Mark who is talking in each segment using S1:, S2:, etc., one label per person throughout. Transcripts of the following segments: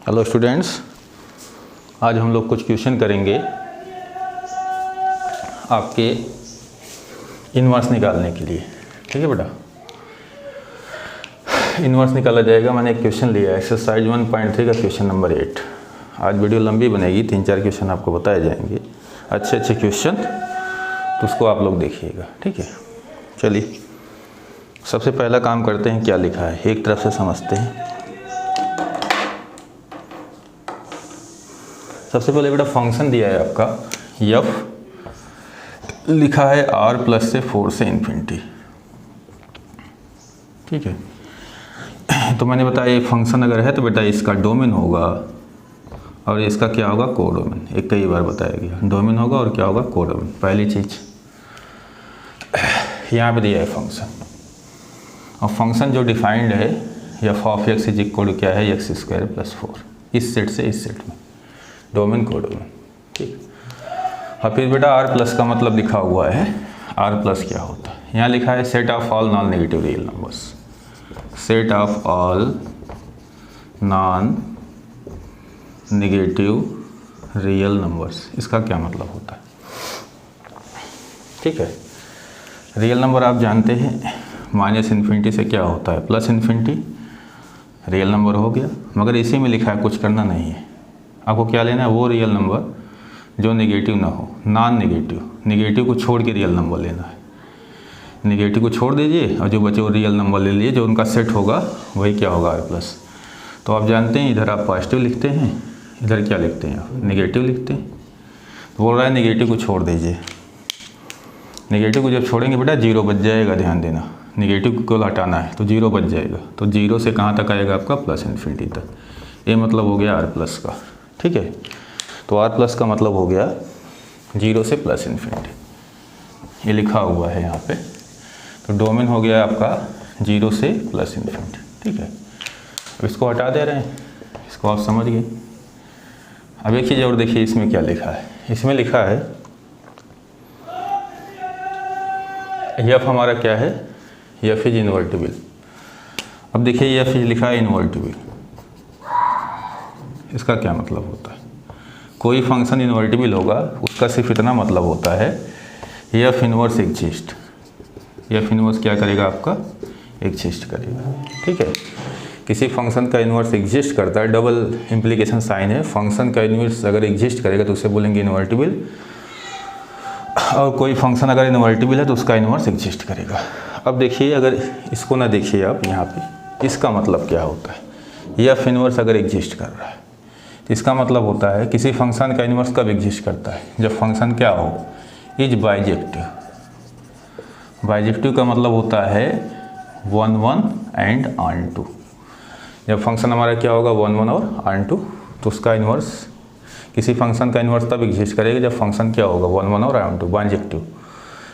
S1: Hello students, आज हम लोग कुछ क्वेश्चन करेंगे आपके इन्वर्स निकालने के लिए। ठीक है बेटा, इन्वर्स निकाला जाएगा। मैंने एक क्वेश्चन लिया है एक्सरसाइज 1.3 का क्वेश्चन नंबर 8। आज वीडियो लंबी बनेगी, 3-4 क्वेश्चन आपको बताए जाएंगे, अच्छे क्वेश्चन, तो उसको आप लोग देखिएगा। ठीक है, चलिए सबसे पहला काम करते हैं, क्या लिखा है एक तरफ से समझते हैं। सबसे पहले बेटा फंक्शन दिया है आपका f, लिखा है r प्लस से 4 से इन्फिनिटी। ठीक है, तो मैंने बताया ये फंक्शन अगर है तो बेटा इसका डोमेन होगा और इसका क्या होगा, कोडोमेन। एक कई बार बताया गया, डोमेन होगा और क्या होगा, कोडोमेन। पहली चीज यहाँ पे दिया है फंक्शन, और फंक्शन जो डिफाइंड है f of x is equal to क्या है, x² + 4। इस सेट से इस सेट में डोमेन कोडोमेन। ठीक, और फिर बेटा r प्लस का मतलब लिखा हुआ है, r प्लस क्या होता है, यहाँ लिखा है set of all non negative real numbers. Set of all non negative real numbers, इसका क्या मतलब होता है। ठीक है, रियल नंबर आप जानते हैं माइनस इन्फिनिटी से क्या होता है, प्लस इन्फिनिटी, रियल नंबर हो गया। मगर इसी में लिखा है कुछ करना नहीं है, आपको क्या लेना है, वो रियल नंबर जो नेगेटिव ना हो, नॉन नेगेटिव। नेगेटिव को छोड़ के रियल नंबर लेना है, नेगेटिव को छोड़ दीजिए और जो बचे वो रियल नंबर ले लीजिए, जो उनका सेट होगा वही क्या होगा, r प्लस। तो आप जानते हैं इधर आप पॉजिटिव लिखते हैं, इधर क्या लिखते हैं, आप नेगेटिव लिखते हैं। तो बोल रहा है नेगेटिव को छोड़ दीजिए। नेगेटिव को जब छोड़ेंगे बेटा 0 बच जाएगा, ध्यान देना, नेगेटिव को हटाना है तो 0 बच जाएगा। तो 0 से कहाँ तक आएगा आपका, प्लस इन्फिनिटी तक। ये मतलब हो गया r प्लस का। ठीक है, तो r प्लस का मतलब हो गया 0 से प्लस इन्फिनिटी, ये लिखा हुआ है यहाँ पे। तो डोमेन हो गया आपका 0 से प्लस इन्फिनिटी। ठीक है, अब इसको हटा दे रहे हैं, इसको आप समझ गए। अब एक चीज़ और देखिए, इसमें क्या लिखा है, इसमें लिखा है f हमारा क्या है, f इज इन्वर्टिबल। अब देखिए f लिखा है इन्वर्टिबल, इसका क्या मतलब होता है, कोई फंक्शन इन्वर्टिबल होगा उसका सिर्फ इतना मतलब होता है f inverse exist. f inverse क्या करेगा, आपका एग्जिस्ट करेगा। ठीक है, किसी फंक्शन का इन्वर्स एग्जिस्ट करता है, डबल इम्प्लीकेशन साइन है, फंक्शन का इन्वर्स अगर एग्जिस्ट करेगा तो उसे बोलेंगे इन्वर्टिबल, और कोई फंक्शन अगर इन्वर्टिबल है तो उसका इन्वर्स एग्जिस्ट करेगा। अब देखिए, अगर इसको ना देखिए आप यहाँ पे, इसका मतलब क्या होता है, f इनवर्स अगर एग्जिस्ट कर रहा है तो इसका मतलब होता है किसी फंक्शन का इन्वर्स कब एग्जिस्ट करता है, जब फंक्शन क्या हो, इज बाइजेक्टिव। बाइजेक्टिव का मतलब होता है 1 1 एंड ऑन 2। जब फंक्शन हमारा क्या होगा, 1 1 और ऑन 2, तो उसका इन्वर्स, किसी फंक्शन का इन्वर्स तब एग्जिस्ट करेगा जब फंक्शन क्या होगा, 1 1 और ऑन 2, बाइजेक्टिव।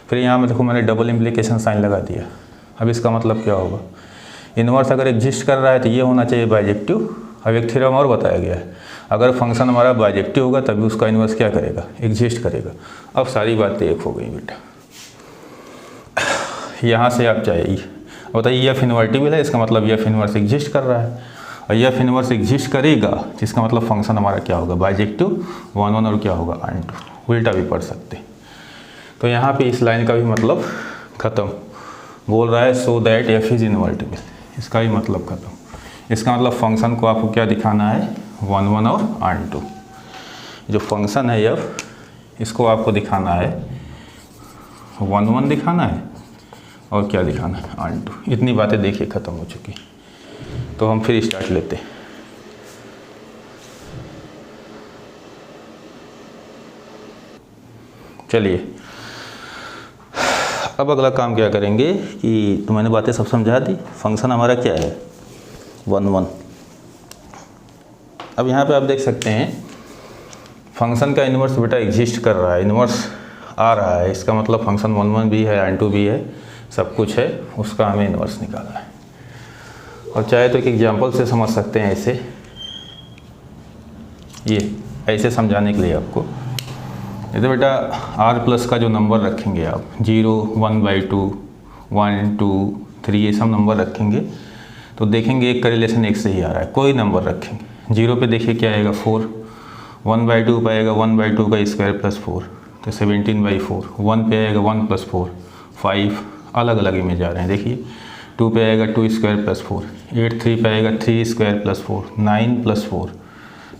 S1: फिर यहाँ में देखो मैंने डबल इम्प्लीकेशन साइन लगा दिया। अब इसका मतलब क्या होगा, इन्वर्स अगर एग्जिस्ट कर रहा है तो ये होना चाहिए बाइजेक्टिव। अब एक थ्योरम और बताया गया है, अगर फंक्शन हमारा बाइजेक्टिव होगा तभी उसका इन्वर्स क्या करेगा, एग्जिस्ट करेगा। अब सारी बातें एक हो गई बेटा। यहाँ से आप चाहिए बताइए f इन्वर्टिबल है, इसका मतलब f इन्वर्स एग्जिस्ट कर रहा है, और f इन्वर्स एग्जिस्ट करेगा जिसका मतलब फंक्शन हमारा क्या होगा, बाइजेक्टिव 1 1 और क्या होगा, ऑन 2। उल्टा भी पढ़ सकते हैं। तो यहाँ पे इस लाइन का भी मतलब ख़त्म। बोल रहा है so that f is invertible, इसका भी मतलब ख़त्म। इसका मतलब फंक्शन को आपको क्या दिखाना है, 1 1 और ऑन 2। जो फंक्शन है f, इसको आपको दिखाना है 1 1 दिखाना है और क्या दिखाना है, ऑन 2। इतनी बातें देखिए ख़त्म हो चुकी। तो हम फिर स्टार्ट लेते हैं। चलिए अब अगला काम क्या करेंगे कि, तो मैंने बातें सब समझा दी। फंक्शन हमारा क्या है, 1 1। अब यहाँ पे आप देख सकते हैं फंक्शन का इन्वर्स बेटा एग्जिस्ट कर रहा है, इन्वर्स आ रहा है, इसका मतलब फंक्शन 1 1 भी है, ऑन 2 भी है, सब कुछ है, उसका हमें इन्वर्स निकालना है। और चाहे तो एक एग्जांपल से समझ सकते हैं ऐसे, ये ऐसे समझाने के लिए आपको। ये तो बेटा r प्लस का जो नंबर रखेंगे आप, 0 1/2 1 2 3 ये सब नंबर रखेंगे तो देखेंगे एक का रिलेशन एक से ही आ रहा है। कोई नंबर रखेंगे, जीरो पे देखिए क्या आएगा 4, 1/2 पे आएगा 1/2 का स्क्वायर प्लस 4, तो 17/4, 1 पे आएगा 1 + 4, 5, अलग अलग ही में जा रहे हैं। देखिए 2 पे आएगा 2 स्क्वायर प्लस 4, 8, 3 पे आएगा 3 स्क्वायर प्लस 4, 9 + 4,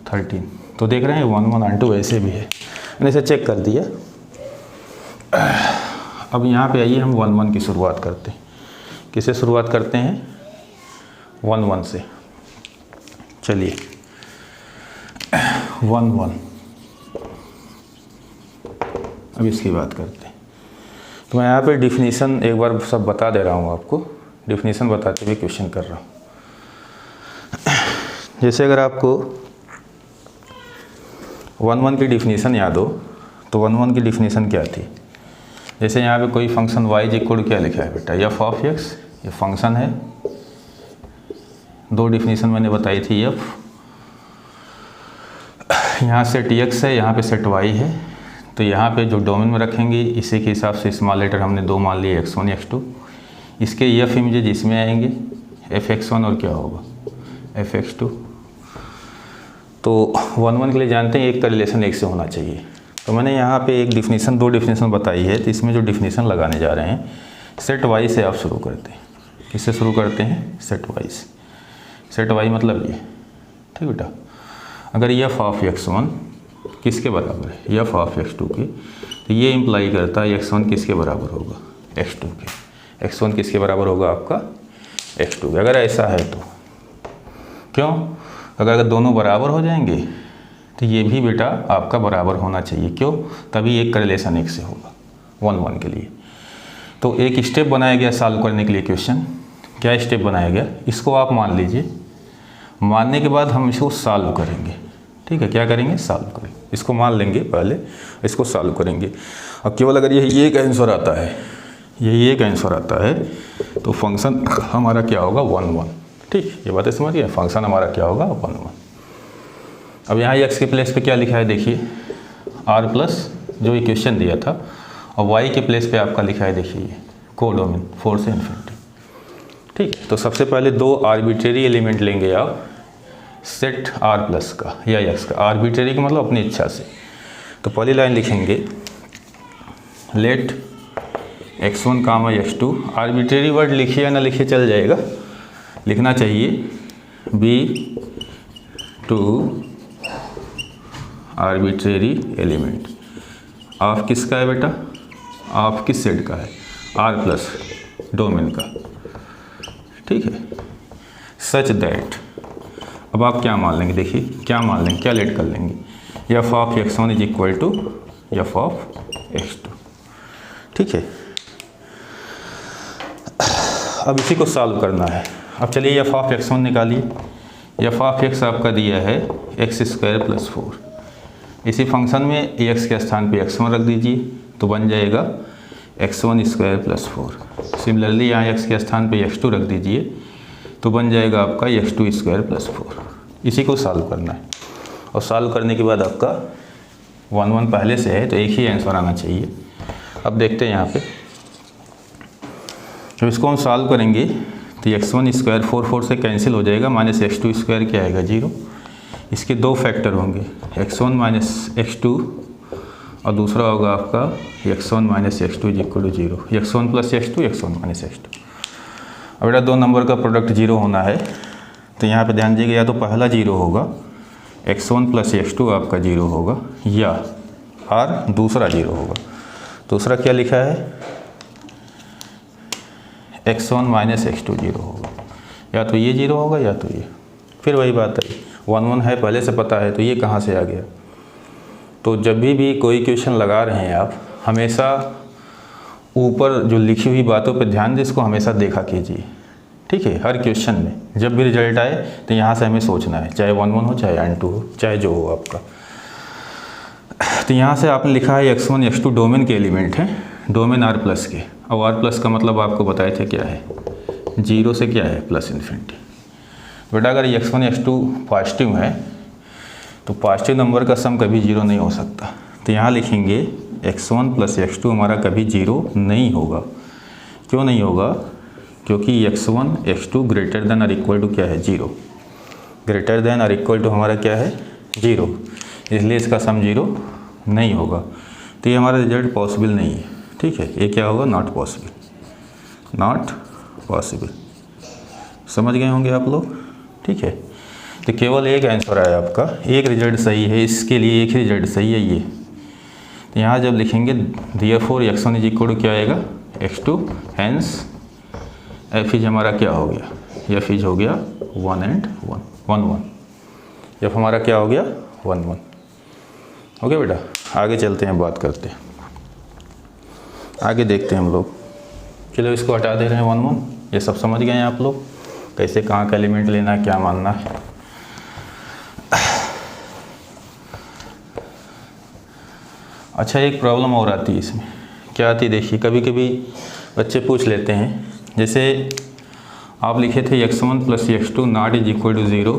S1: 13। तो देख रहे हैं 1 1 और 2 ऐसे भी है, मैंने इसे चेक कर दिया। अब यहाँ पे आइए हम 1 1 की शुरुआत करते हैं। किससे शुरुआत करते हैं? 1 1 से। चलिए 1 1, अब इसकी बात करते हैं। तो मैं यहाँ पे डिफिनीसन एक बार सब बता दे रहा हूँ आपको, डिफिनीसन बताते हुए क्वेश्चन कर रहा हूँ। जैसे अगर आपको 1 1 की डिफिनीसन याद हो तो 1 1 की डिफिनीसन क्या थी? जैसे यहाँ पे कोई फंक्शन y इक्वल क्या लिखा है बेटा? f ऑफ x, ये फंक्शन है। दो डिफिनीसन मैंने बताई थी, f यहाँ सेट x है, यहाँ पे सेट y है। तो यहाँ पे जो डोमेन में रखेंगे इसी के हिसाब से स्मॉल लेटर हमने दो मान लिए x1 x2। इसके f इमेजेज इसमें आएंगे, fx1 और क्या होगा fx2। तो 1 1 के लिए जानते हैं एक का रिलेशन एक से होना चाहिए। तो मैंने यहाँ पे एक डिफिनीसन, दो डिफिनीसन बताई है। तो इसमें जो डिफिनीसन लगाने जा रहे हैं, सेट वाई से आप शुरू करते हैं। किससे शुरू करते हैं? सेट वाई से। सेट वाई मतलब ये, ठीक बेटा। अगर f ऑफ x1 किसके बराबर है? f ऑफ x2 के, तो ये इम्प्लाई करता है x1 किसके बराबर होगा? x2 के। x1 किसके बराबर होगा आपका? x2 के। अगर ऐसा है तो क्यों? अगर दोनों बराबर हो जाएंगे तो ये भी बेटा आपका बराबर होना चाहिए। क्यों? तभी एक का रिलेशन एक से होगा 1 1 के लिए। तो एक स्टेप बनाया गया सॉल्व करने के लिए क्वेश्चन। क्या स्टेप बनाया गया? इसको आप मान लीजिए। मानने के बाद हम इसको सॉल्व करेंगे, ठीक है? क्या करेंगे? सॉल्व करेंगे। इसको मान लेंगे पहले, इसको सॉल्व करेंगे। अब केवल अगर यही एक आंसर आता है, यही एक आंसर आता है, तो फंक्शन हमारा क्या होगा? 1 1। ठीक, ये बातें समझिए। फंक्शन हमारा क्या होगा? 1 1। अब यहाँ x के प्लेस पे क्या लिखा है देखिए, r प्लस जो इक्वेशन दिया था, और y के प्लेस पे आपका लिखा है देखिए कोडोमेन 4 से इन्फिनिटी। ठीक, तो सबसे पहले दो आर्बिट्रेरी एलिमेंट लेंगे आप सेट r प्लस का या x का। आर्बिट्रेरी का मतलब अपनी इच्छा से। तो पहली लाइन लिखेंगे लेट x1 कामा x2। आर्बिट्रेरी वर्ड लिखिए या ना लिखिए चल जाएगा, लिखना चाहिए b two arbitrary element of किसका है बेटा? ऑफ किस सेट का है? r प्लस डोमेन का, ठीक है। सच दैट, अब आप क्या मान लेंगे? देखिए क्या मान लेंगे, क्या लेट कर लेंगे? f of x1 is equal to f of x2, ठीक है। अब इसी को सॉल्व करना है। अब चलिए f ऑफ x1 निकालिए। f ऑफ x आपका दिया है x² प्लस 4। इसी फंक्शन में x के स्थान पे x1 रख दीजिए तो बन जाएगा x1² प्लस 4। सिमिलरली यहाँ x के स्थान पे x2 रख दीजिए तो बन जाएगा आपका x2² प्लस 4। इसी को सॉल्व करना है, और सॉल्व करने के बाद आपका 1 1 पहले से है तो एक ही आंसर आना चाहिए। अब देखते हैं यहाँ पे, जब इसको हम सॉल्व करेंगे तो x1² 4 4 से कैंसिल हो जाएगा, माइनस x2² क्या आएगा? 0। इसके दो फैक्टर होंगे, x1 माइनस x2, और दूसरा होगा आपका x1 minus x2 is equal to 0। x1 plus x2, x1 minus x2। अब बेटा दो नंबर का प्रोडक्ट 0 होना है, तो यहाँ पे ध्यान दीजिएगा, या तो पहला 0 होगा x1 प्लस x2 आपका 0 होगा, या और दूसरा 0 होगा। दूसरा क्या लिखा है? x1 माइनस x2 0 होगा, या तो ये 0 होगा या तो ये। फिर वही बात है, 1 1 है पहले से पता है, तो ये कहाँ से आ गया? तो जब भी कोई क्वेश्चन लगा रहे हैं आप, हमेशा ऊपर जो लिखी हुई बातों पर ध्यान दें, इसको हमेशा देखा कीजिए, ठीक है। हर क्वेश्चन में जब भी रिजल्ट आए तो यहाँ से हमें सोचना है, चाहे 1 1 हो, चाहे n2 हो, चाहे जो हो आपका। तो यहाँ से आपने लिखा है x1 x2 डोमेन के एलिमेंट हैं, डोमेन r प्लस के। अब r प्लस का मतलब आपको बताए थे क्या है? 0 से क्या है? Plus infinity. बेटा अगर x1 x2 पॉजिटिव है तो पॉजिटिव नंबर का सम कभी 0 नहीं हो सकता। तो यहाँ लिखेंगे x1 प्लस x2 हमारा कभी 0 नहीं होगा। क्यों नहीं होगा? क्योंकि x1 x2 ग्रेटर देन और इक्वल टू क्या है? 0। ग्रेटर देन और इक्वल टू हमारा क्या है 0, इसलिए इसका सम 0 नहीं होगा। तो ये हमारा रिजल्ट पॉसिबल नहीं है। ठीक है, ये क्या होगा, नॉट पॉसिबल, नॉट पॉसिबल। समझ गए होंगे आप लोग। ठीक है, तो केवल एक आंसर आया आपका, एक रिजल्ट सही है, इसके लिए एक ही रिजल्ट सही है ये। तो यहाँ जब लिखेंगे therefore x1 is equal to क्या आएगा x2, हेंस f इज हमारा क्या हो गया, f इज हो गया 1 and 1 1, f हमारा क्या हो गया 1 1। ओके बेटा, आगे चलते हैं, बात करते हैं, आगे देखते हैं हम लोग। चलो इसको हटा दे रहे हैं 1 1। ये सब समझ गए हैं आप लोग, कैसे कहाँ का एलिमेंट लेना है, क्या मानना है। अच्छा, एक प्रॉब्लम और आती है इसमें, क्या आती है देखिए, कभी कभी बच्चे पूछ लेते हैं, जैसे आप लिखे थे x1 plus x2 not is equal to 0,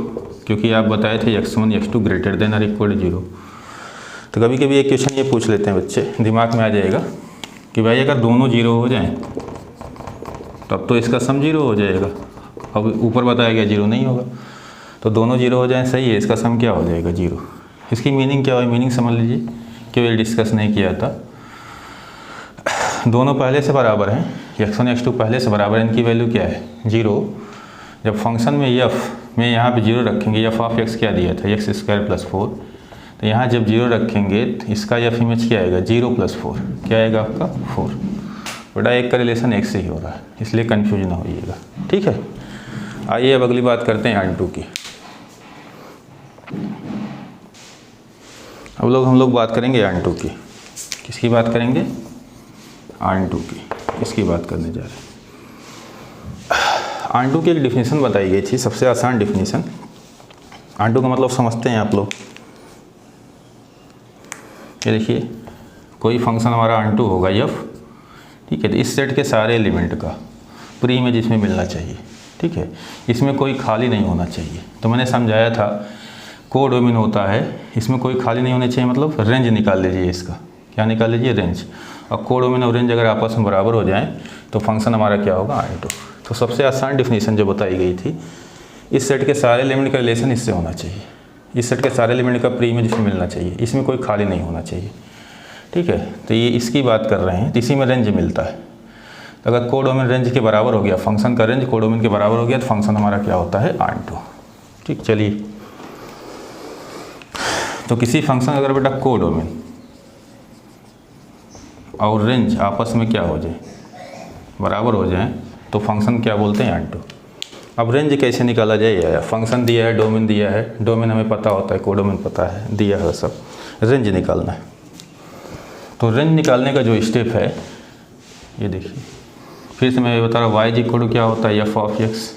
S1: क्योंकि आप बताए थे x1 x2 ग्रेटर देन और इक्वल टू 0। तो कभी कभी एक क्वेश्चन ये पूछ लेते हैं बच्चे, दिमाग में आ जाएगा कि भाई अगर दोनों 0 हो जाएं तब तो इसका सम 0 हो जाएगा। अब ऊपर बताया गया 0 नहीं होगा, तो दोनों 0 हो जाएं, सही है, इसका सम क्या हो जाएगा 0। इसकी मीनिंग क्या हो, मीनिंग समझ लीजिए, केवल डिस्कस नहीं किया था। दोनों पहले से बराबर हैं, x1 x2 पहले से बराबर है, इनकी वैल्यू क्या है 0। जब फंक्शन में f में यहाँ पे 0 रखेंगे, f ऑफ x क्या दिया था x² + 4, तो यहाँ जब 0 रखेंगे तो इसका f इमेज क्या आएगा 0 + 4, क्या आएगा आपका 4। बड़ा एक का रिलेशन एक से ही हो रहा है, इसलिए कन्फ्यूज ना होइएगा। ठीक है, आइए अब अगली बात करते हैं ऑन टू की। अब हम लोग बात करेंगे ऑन टू की। किसकी बात करेंगे, ऑन टू की। किसकी बात करने जा रहे हैं, ऑन टू की एक डिफिनीशन बताई गई थी, सबसे आसान डिफिनीशन। ऑन टू का मतलब समझते हैं आप लोग। ये देखिए, कोई फंक्शन हमारा ऑन टू होगा f, ठीक है, तो इस सेट के सारे एलिमेंट का प्री इमेज इसमें मिलना चाहिए। ठीक है, इसमें कोई खाली नहीं होना चाहिए। तो मैंने समझाया था कोडोमेन होता है, इसमें कोई खाली नहीं होना चाहिए, मतलब रेंज निकाल लीजिए इसका, क्या निकाल लीजिए, रेंज। और कोडोमेन और रेंज अगर आपस में बराबर हो जाएं तो फंक्शन हमारा क्या होगा ऑन टू। तो सबसे आसान डिफिनीशन जो बताई गई थी, इस सेट के सारे एलिमेंट का रिलेशन इससे होना चाहिए, इस सेट के सारे एलिमेंट का प्री इमेज इसमें मिलना चाहिए, इसमें कोई खाली नहीं होना चाहिए। ठीक है, तो ये इसकी बात कर रहे हैं, तो इसी में रेंज मिलता है। तो अगर कोडोमेन रेंज के बराबर हो गया, फंक्शन का रेंज कोडोमेन के बराबर हो गया, तो फंक्शन हमारा क्या होता है ऑन टू। ठीक, चलिए, तो किसी फंक्शन अगर बेटा कोडोमेन और रेंज आपस में क्या हो जाए, बराबर हो जाए, तो फंक्शन क्या बोलते हैं ऑन टू। अब रेंज कैसे निकाला जाए, या फंक्शन दिया है, डोमेन दिया है, डोमेन हमें पता होता है, कोडोमेन पता है, दिया है सब, रेंज निकालना है। तो रेंज निकालने का जो स्टेप है, ये देखिए, फिर से मैं बता रहा हूँ, y इक्वल टू क्या होता है f ऑफ x,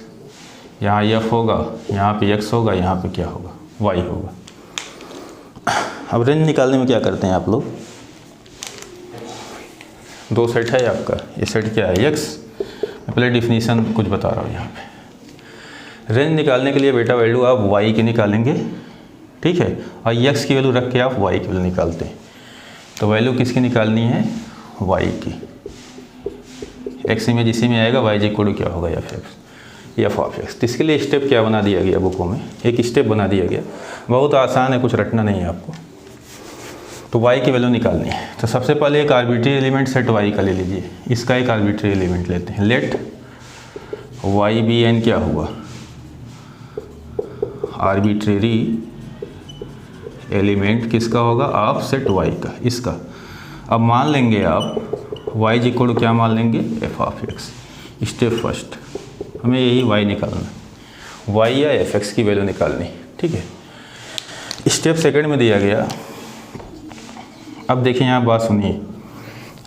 S1: यहाँ f होगा, यहाँ पे x होगा, यहाँ पे क्या होगा y होगा। अब रेंज निकालने में क्या करते हैं आप लोग, दो सेट है आपका, ये सेट क्या है x। मैं पहले डिफिनीशन कुछ बता रहा हूँ यहाँ पे। रेंज निकालने के लिए बेटा वैल्यू आप y की निकालेंगे, ठीक है, और x की वैल्यू रख के आप y की वैल्यू निकालते हैं। तो वैल्यू किसकी निकालनी है, y की। x इमेज इसी में आएगा, y इक्वल टू क्या होगा f ऑफ x। तो इसके लिए स्टेप क्या बना दिया गया बुकों में, एक स्टेप बना दिया गया, बहुत आसान है, कुछ रटना नहीं है आपको। तो y की वैल्यू निकालनी है, तो सबसे पहले एक आर्बिट्री एलिमेंट सेट y का ले लीजिए, इसका एक आर्बिट्री एलिमेंट लेते हैं। लेट y बी एन क्या हुआ, आर्बिट्रेरी एलिमेंट किसका होगा, आप सेट y का, इसका। अब मान लेंगे आप y इक्वल टू क्या मान लेंगे, f of x। Step first, हमें यही y निकालना है, y या f(x) की वैल्यू निकालनी, ठीक है। स्टेप सेकंड में दिया गया, अब देखिए यहाँ बात सुनिए,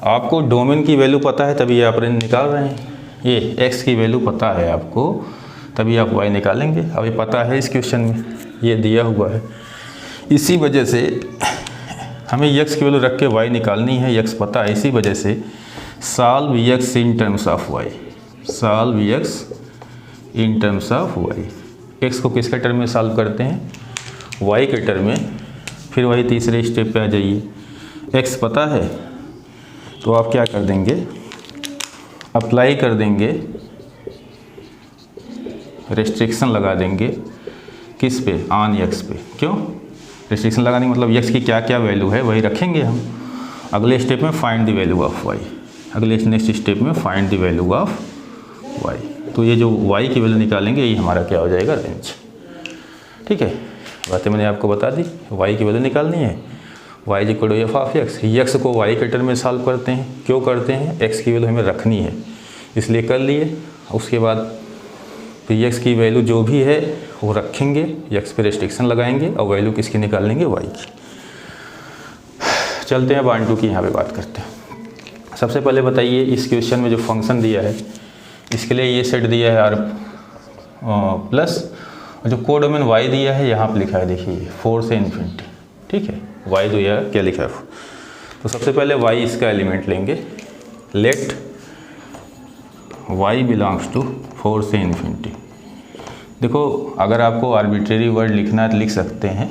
S1: आपको डोमेन की वैल्यू पता है तभी आप रेंज निकाल रहे हैं, ये x की वैल्यू पता है आपको तभी आप y निकालेंगे। अब ये पता है, इस क्वेश्चन में ये दिया हुआ है, इसी वजह से हमें x की वैल्यू रख के y निकालनी है, x पता है, इसी वजह से solve x in terms of y, solve x in terms of y। x को किसके टर्म में सॉल्व करते हैं, y के टर्म में। फिर वही तीसरे स्टेप पे आ जाइए, x पता है तो आप क्या कर देंगे, अप्लाई कर देंगे, रेस्ट्रिक्शन लगा देंगे, किस पे, ऑन एक्स पे। क्यों रिस्ट्रिक्शन लगाने का मतलब एक्स की क्या क्या वैल्यू है वही रखेंगे हम। अगले स्टेप में find the value of y, अगले नेक्स्ट स्टेप में find the value of y. तो ये जो वाई की वैल्यू निकालेंगे ये हमारा क्या हो जाएगा, रेंज। ठीक है, बातें मैंने आपको बता दी। वाई की वैल्यू निकालनी है, y is equal to f of x. X को वाई के टर्म में सॉल्व करते हैं, क्यों करते हैं, एक्स की वैल्यू हमें रखनी है इसलिए कर लिए। उसके बाद फिर एक्स की वैल्यू जो भी है वो रखेंगे, एक्स पे रेस्ट्रिक्शन लगाएंगे और वैल्यू किसकी निकालेंगे, वाई की। चलते हैं अब की यहाँ पे बात करते हैं। सबसे पहले बताइए इस क्वेश्चन में जो फंक्शन दिया है इसके लिए ये सेट दिया है आर प्लस, और जो कोडोमेन वाई दिया है यहाँ पे लिखा है देखिए 4 से इन्फिनिटी। ठीक है, वाई जो है क्या लिखा है, तो सबसे पहले वाई इसका एलिमेंट लेंगे। लेट वाई बिलोंग्स टू 4 से इन्फिनिटी। देखो अगर आपको आर्बिट्रेरी वर्ड लिखना है तो लिख सकते हैं,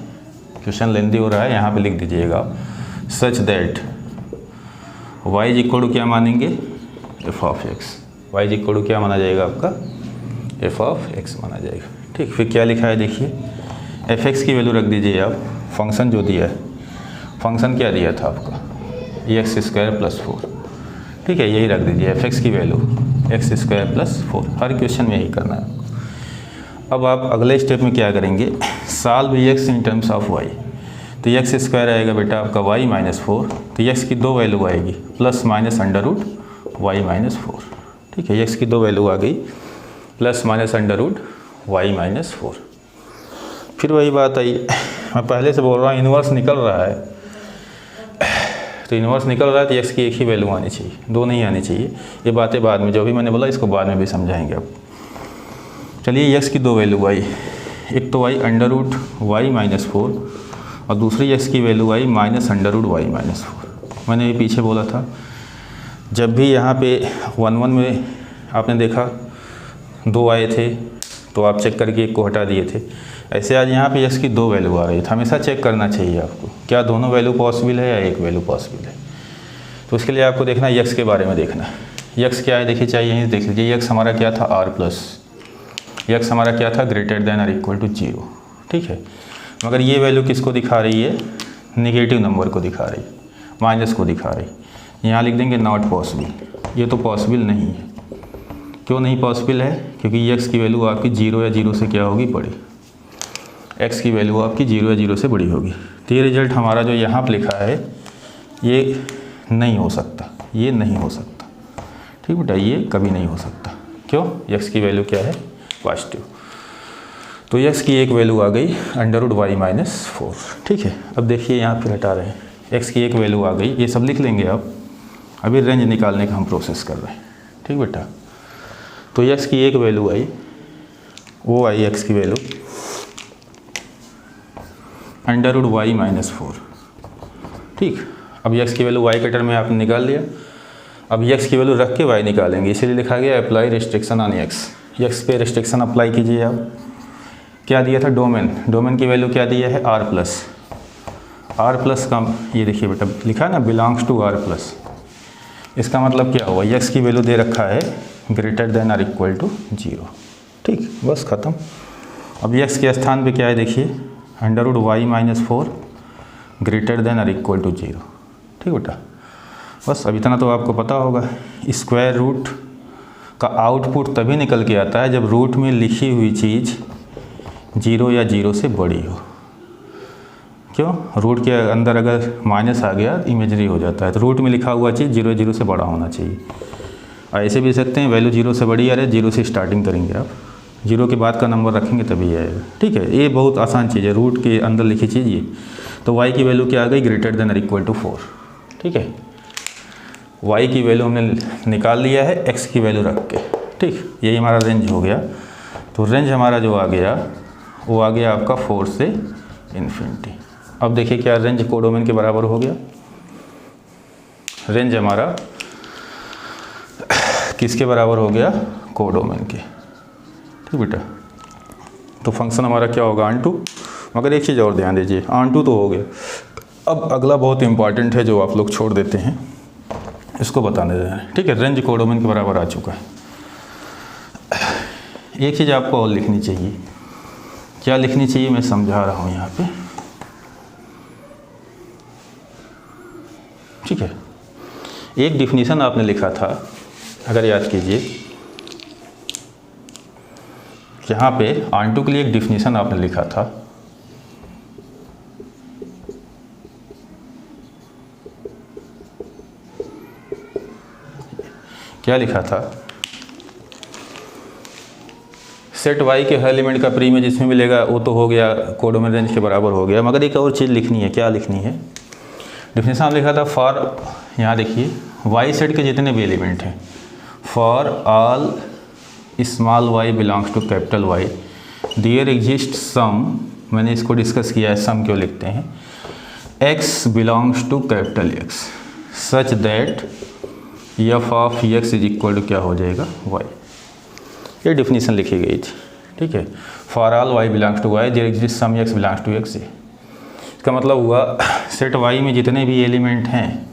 S1: क्वेश्चन लेंदी हो रहा है, यहाँ पे लिख दीजिएगा such that y is equal to क्या मानेंगे, f of x. Y is equal to क्या माना जाएगा आपका, एफ ऑफ एक्स माना जाएगा। ठीक, फिर क्या लिखा है देखिए, एफ एक्स की वैल्यू रख दीजिए आप। फंक्शन जो दिया है, फंक्शन क्या दिया था आपका, एक्स स्क्वायर प्लस 4। ठीक है, यही रख दीजिए एफ एक्स की वैल्यू एक्स स्क्वायर प्लस 4। हर क्वेश्चन में यही करना है। अब आप अगले स्टेप में क्या करेंगे, solve x in terms of y. तो एक्स स्क्वायर आएगा बेटा आपका वाई माइनस 4, तो एक्स की दो वैल्यू आएगी, plus minus under root Y minus 4। ठीक है, एक्स की दो वैल्यू आ गई, plus minus under root Y minus 4। फिर वही बात आई, मैं पहले से बोल रहा हूँ इन्वर्स निकल रहा है, तो इन्वर्स निकल रहा है तो एक्स की एक ही वैल्यू आनी चाहिए, दो नहीं आनी चाहिए। ये बातें बाद में, जो भी मैंने बोला इसको बाद में भी समझाएंगे अब। चलिए एक्स की दो वैल्यू आई, एक तो आई अंडर रूट वाई माइनस 4 और दूसरी एक्स की वैल्यू आई minus under root Y minus 4। मैंने ये पीछे बोला था, जब भी यहाँ पे 1 में आपने देखा 2 आए थे तो आप चेक करके एक को हटा दिए थे, ऐसे आज यहाँ पे एक्स की दो वैल्यू आ रही है, तो हमेशा चेक करना चाहिए आपको क्या दोनों वैल्यू पॉसिबल है या एक वैल्यू पॉसिबल है। तो उसके लिए आपको देखना है एक्स के बारे में देखना है। एक्स क्या है देखिए, चाहिए यहीं देख लीजिए, एक्स हमारा क्या था आर प्लस, एक्स हमारा क्या था ग्रेटर देन और इक्वल टू 0। ठीक है, मगर ये वैल्यू किसको दिखा रही है, निगेटिव नंबर को दिखा रही है, माइनस को दिखा रही है। यहाँ लिख देंगे नॉट पॉसिबल, ये तो पॉसिबल नहीं है। क्यों नहीं पॉसिबल है, क्योंकि एक्स की वैल्यू आपकी 0 या 0 से क्या होगी, बड़ी। एक्स की वैल्यू आपकी 0 या 0 से बड़ी होगी। तो ये रिजल्ट हमारा जो यहाँ पर लिखा है ये नहीं हो सकता, ये नहीं हो सकता। ठीक बेटा, ये कभी नहीं हो सकता। क्यों, एक्स की वैल्यू क्या है, पॉजिटिव। तो एक्स की एक वैल्यू आ गई अंडर रूट वाई माइनस 4। ठीक है, अब देखिए यहाँ फिर हटा रहे हैं, एक्स की एक वैल्यू आ गई, ये सब लिख लेंगे आप। अभी रेंज निकालने का हम प्रोसेस कर रहे हैं। ठीक बेटा, तो एक्स की एक वैल्यू आई, वो आई एक्स की value under root Y minus 4। ठीक, अब एक्स की वैल्यू वाई के टर्म में आपने निकाल लिया। अब एक्स की वैल्यू रख के वाई निकालेंगे, इसीलिए लिखा गया apply restriction on x. X पे रिस्ट्रिक्शन अप्लाई कीजिए आप। क्या दिया था, डोमेन, डोमेन की वैल्यू क्या दिया है, आर प्लस। आर प्लस का ये देखिए बेटा लिखा है ना, बिलोंग्स टू आर प्लस। इसका मतलब क्या हुआ, एक्स की वैल्यू दे रखा है ग्रेटर देन और इक्वल टू 0। ठीक, बस ख़त्म। अब एक्स के स्थान पे क्या है देखिए, under root Y minus 4 greater than और इक्वल टू 0। ठीक बेटा, बस अब इतना तो आपको पता होगा। स्क्वायर रूट का आउटपुट तभी निकल के आता है जब रूट में लिखी हुई चीज़ 0 या 0 से बड़ी हो। क्यों, रूट के अंदर अगर माइनस आ गया इमेजरी हो जाता है, तो रूट में लिखा हुआ चीज़ 0 0 से बड़ा होना चाहिए। ऐसे भी सकते हैं, वैल्यू 0 से बड़ी आ रही है, 0 से स्टार्टिंग करेंगे आप, 0 के बाद का नंबर रखेंगे तभी आएगा। ठीक है, ये बहुत आसान चीज़ है, रूट के अंदर लिखी चीज़ ये। तो y की वैल्यू क्या आ गई, ग्रेटर देन और इक्वल टू 4। ठीक है, y की वैल्यू हमने निकाल लिया है x की वैल्यू रख के। ठीक, यही हमारा रेंज हो गया। तो रेंज हमारा जो आ गया वो आ गया आपका 4 से इन्फिनिटी। अब देखिए क्या रेंज कोडोमेन के बराबर हो गया। रेंज हमारा किसके बराबर हो गया, कोडोमेन के। ठीक बेटा, तो फंक्शन हमारा क्या होगा, ऑन2। मगर एक चीज़ और ध्यान दीजिए, ऑन2 तो हो गया। अब अगला बहुत इंपॉर्टेंट है जो आप लोग छोड़ देते हैं, इसको बताने दे रहे हैं। ठीक है, रेंज कोडोमेन के बराबर आ चुका है। एक चीज़ आपको और लिखनी चाहिए, क्या लिखनी चाहिए मैं समझा रहा हूँ यहाँ पे, ठीक है। एक डिफिनीशन आपने लिखा था, अगर याद कीजिए, यहाँ पे R2 के लिए एक डिफिनीशन आपने लिखा था, क्या लिखा था, सेट y के हर एलिमेंट का प्री इमेज इसमें मिलेगा, वो तो हो गया, कोडोमेन रेंज के बराबर हो गया। मगर एक और चीज़ लिखनी है, क्या लिखनी है, डिफिनेशन लिखा था फॉर, यहाँ देखिए y सेट के जितने भी एलिमेंट हैं, for all small y belongs to capital Y there exist some, मैंने इसको डिस्कस किया है, सम क्यों लिखते हैं, x belongs to capital X such that f of x is equal to क्या हो जाएगा y। ये डिफिनीशन लिखी गई थी, ठीक है। For all y belongs to y there exist some x belongs to x। इसका मतलब हुआ सेट y में जितने भी एलिमेंट हैं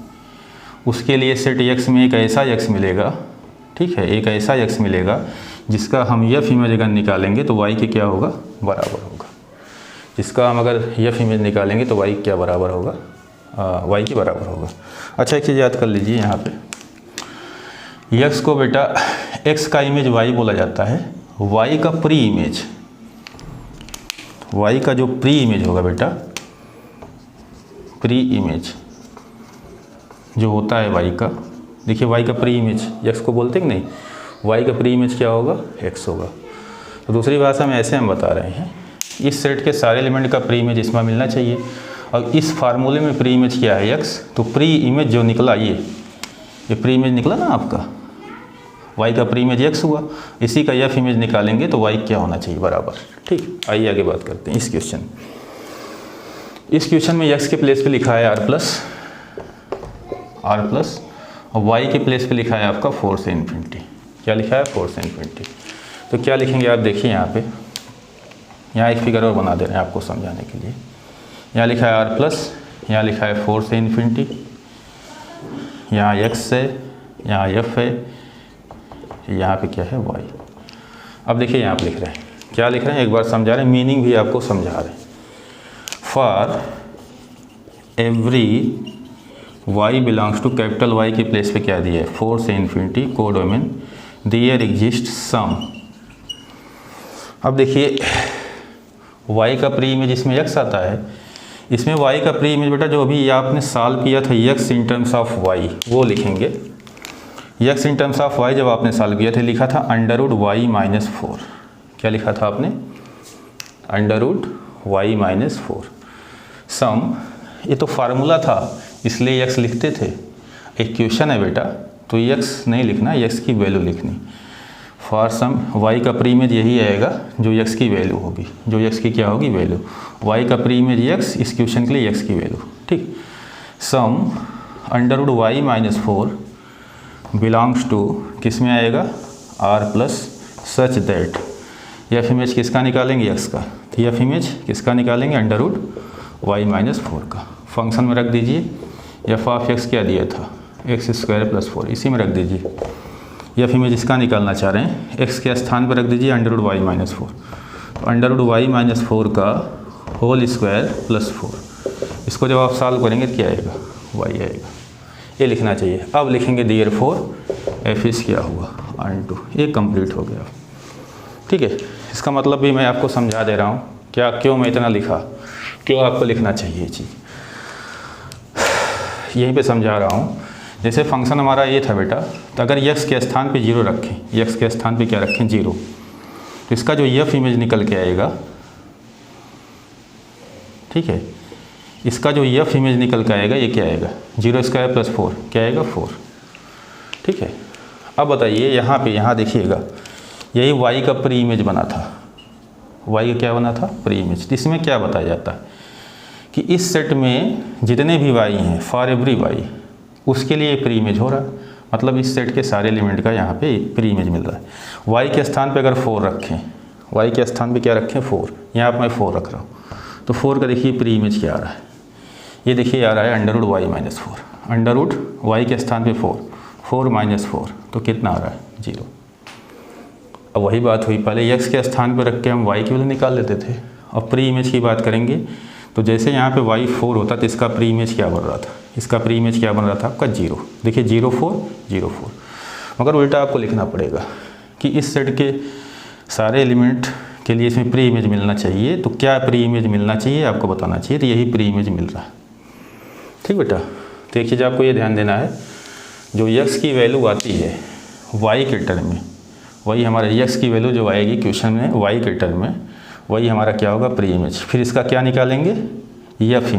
S1: उसके लिए सेट x में एक ऐसा x मिलेगा, ठीक है, एक ऐसा x मिलेगा जिसका हम f इमेज अगर निकालेंगे तो y के क्या होगा, बराबर होगा। जिसका हम अगर f इमेज निकालेंगे तो y क्या बराबर होगा, y के बराबर होगा। अच्छा एक चीज़ याद कर लीजिए, यहाँ पे x को बेटा x का इमेज y बोला जाता है, y का प्री इमेज, y का जो प्री इमेज होगा बेटा, प्री इमेज जो होता है y का, देखिए y का प्री इमेज x को बोलते हैं कि नहीं, y का प्री इमेज क्या होगा, x होगा। तो दूसरी भाषा में ऐसे हम बता रहे हैं, इस सेट के सारे एलिमेंट का प्री इमेज इसमें मिलना चाहिए, और इस फार्मूले में प्री इमेज क्या है, x, तो प्री इमेज जो निकला ये प्री इमेज निकला ना आपका, y का प्री इमेज x हुआ, इसी का f इमेज निकालेंगे तो y क्या होना चाहिए, बराबर। ठीक, आइए आगे बात करते हैं। इस क्वेश्चन में x के प्लेस पे लिखा है r प्लस और y के प्लेस पे लिखा है आपका 4 से इन्फिनिटी। क्या लिखा है, 4 से इन्फिनिटी। तो क्या लिखेंगे आप, देखिए यहाँ पे, यहाँ एक फिगर और बना दे रहे हैं आपको समझाने के लिए। यहाँ लिखा है r प्लस, यहाँ लिखा है 4 से इन्फिनिटी, यहाँ x है, यहाँ f है, यहाँ पे क्या है, y। अब देखिए यहाँ पे लिख रहे हैं, क्या लिख रहे हैं, एक बार समझा रहे हैं, मीनिंग भी आपको समझा रहे हैं। For every y belongs to capital Y के प्लेस पे क्या दिया है, 4 से infinity codomain there exist some. अब देखिए y का प्री इमेज इसमें x आता है, इसमें y का प्री इमेज बेटा जो अभी आपने सॉल्व किया था x in terms of y, वो लिखेंगे। x in terms of y जब आपने सॉल्व किया था, लिखा था √y-4। क्या लिखा था आपने, √y-4 सम। ये तो फार्मूला था इसलिए x लिखते थे, एक क्वेश्चन है बेटा तो x नहीं लिखना, x की वैल्यू लिखनी। फॉर सम y का प्री इमेज यही आएगा जो x की वैल्यू होगी, जो x की क्या होगी, वैल्यू। y का प्री इमेज x, इस क्वेश्चन के लिए x की वैल्यू, ठीक। सम √y-4 बिलोंग्स टू किस में आएगा, r plus such that f image किसका निकालेंगे, x का, तो f इमेज किसका निकालेंगे, √y-4 का। फंक्शन में रख दीजिए, f ऑफ x क्या दिया था, x² + 4, इसी में रख दीजिए। f इमेज इसका निकालना चाह रहे हैं, x के स्थान पर रख दीजिए √y-4, तो √y-4 का होल स्क्वायर + 4। इसको जब आप सॉल्व करेंगे तो क्या आएगा, y आएगा। ये लिखना चाहिए। अब लिखेंगे देयरफॉर f इज क्या हुआ, R2। ये कंप्लीट हो गया, ठीक है। इसका मतलब भी मैं आपको समझा दे रहा हूँ, क्या क्यों मैं इतना लिखा, क्यों आपको लिखना चाहिए ये चीज़, यहीं पे समझा रहा हूँ। जैसे फंक्शन हमारा ये था बेटा, तो अगर x के स्थान पे 0 रखें, x के स्थान पे क्या रखें, 0, तो इसका जो f इमेज निकल के आएगा, ठीक है, इसका जो f इमेज निकल के आएगा ये क्या आएगा, 0² + 4 क्या आएगा, 4, ठीक है। अब बताइए यहाँ पे, यहाँ देखिएगा, यही y का प्री इमेज बना था, y का क्या बना था, प्री इमेज। इसमें क्या बताया जाता है कि इस सेट में जितने भी y हैं, फॉर एवरी y, उसके लिए प्री इमेज हो रहा है, मतलब इस सेट के सारे एलिमेंट का यहाँ पे प्री इमेज मिल रहा है। y के स्थान पे अगर 4 रखें, y के स्थान पे क्या रखें, 4, यहाँ पर मैं 4 रख रहा हूँ, तो 4 का देखिए प्री इमेज क्या आ रहा है, ये देखिए आ रहा है √y-4, √y के स्थान पे 4, 4 - 4, तो कितना आ रहा है, 0। अब वही बात हुई, पहले x के स्थान पर रख के हम y की वैल्यू निकाल लेते थे, और प्री इमेज की बात करेंगे तो जैसे यहाँ पे y4 होता तो इसका प्री इमेज क्या बन रहा था, इसका प्री इमेज क्या बन रहा था आपका 0। देखिए 0 4 0 4, मगर उल्टा आपको लिखना पड़ेगा कि इस सेट के सारे एलिमेंट के लिए इसमें प्री इमेज मिलना चाहिए। तो क्या प्री इमेज मिलना चाहिए आपको बताना चाहिए, तो यही प्री इमेज मिल रहा है। ठीक बेटा, तो एक चीज़ आपको ये ध्यान देना है, जो x की वैल्यू आती है y के टर्म में, वही हमारा x की वैल्यू जो आएगी क्वेश्चन में y के टर्म में, वही हमारा क्या होगा प्री इमेज। फिर इसका क्या निकालेंगे, f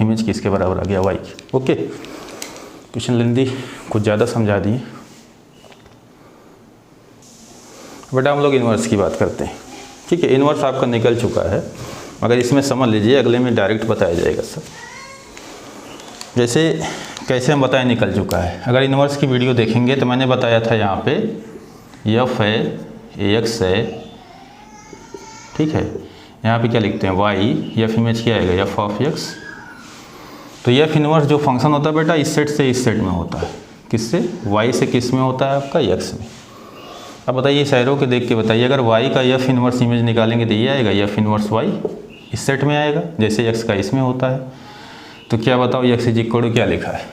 S1: इमेज किसके बराबर आ गया y। ओके, क्वेश्चन लेंदी कुछ ज़्यादा समझा दिए। बेटा हम लोग इन्वर्स की बात करते हैं। ठीक है, इन्वर्स आपका निकल चुका है, मगर इसमें समझ लीजिए अगले में डायरेक्ट बताया जाएगा सब। जैसे कैसे हम बताएं निकल चुका है, अगर इन्वर्स की वीडियो देखेंगे तो मैंने बताया था यहाँ पे f है, ax है, ठीक है, यहाँ पे क्या लिखते हैं y, f इमेज क्या आएगा f ऑफ x। तो f इन्वर्स जो फंक्शन होता है बेटा इस सेट से इस सेट में होता है, किससे, y से किस में होता है आपका x में। अब बताइए इस एरो के देख के बताइए, अगर y का f इन्वर्स इमेज निकालेंगे तो ये आएगा f इन्वर्स y, इस सेट में आएगा, जैसे x का इसमें होता है। तो क्या बताओ x इज इक्वल टू क्या लिखा है,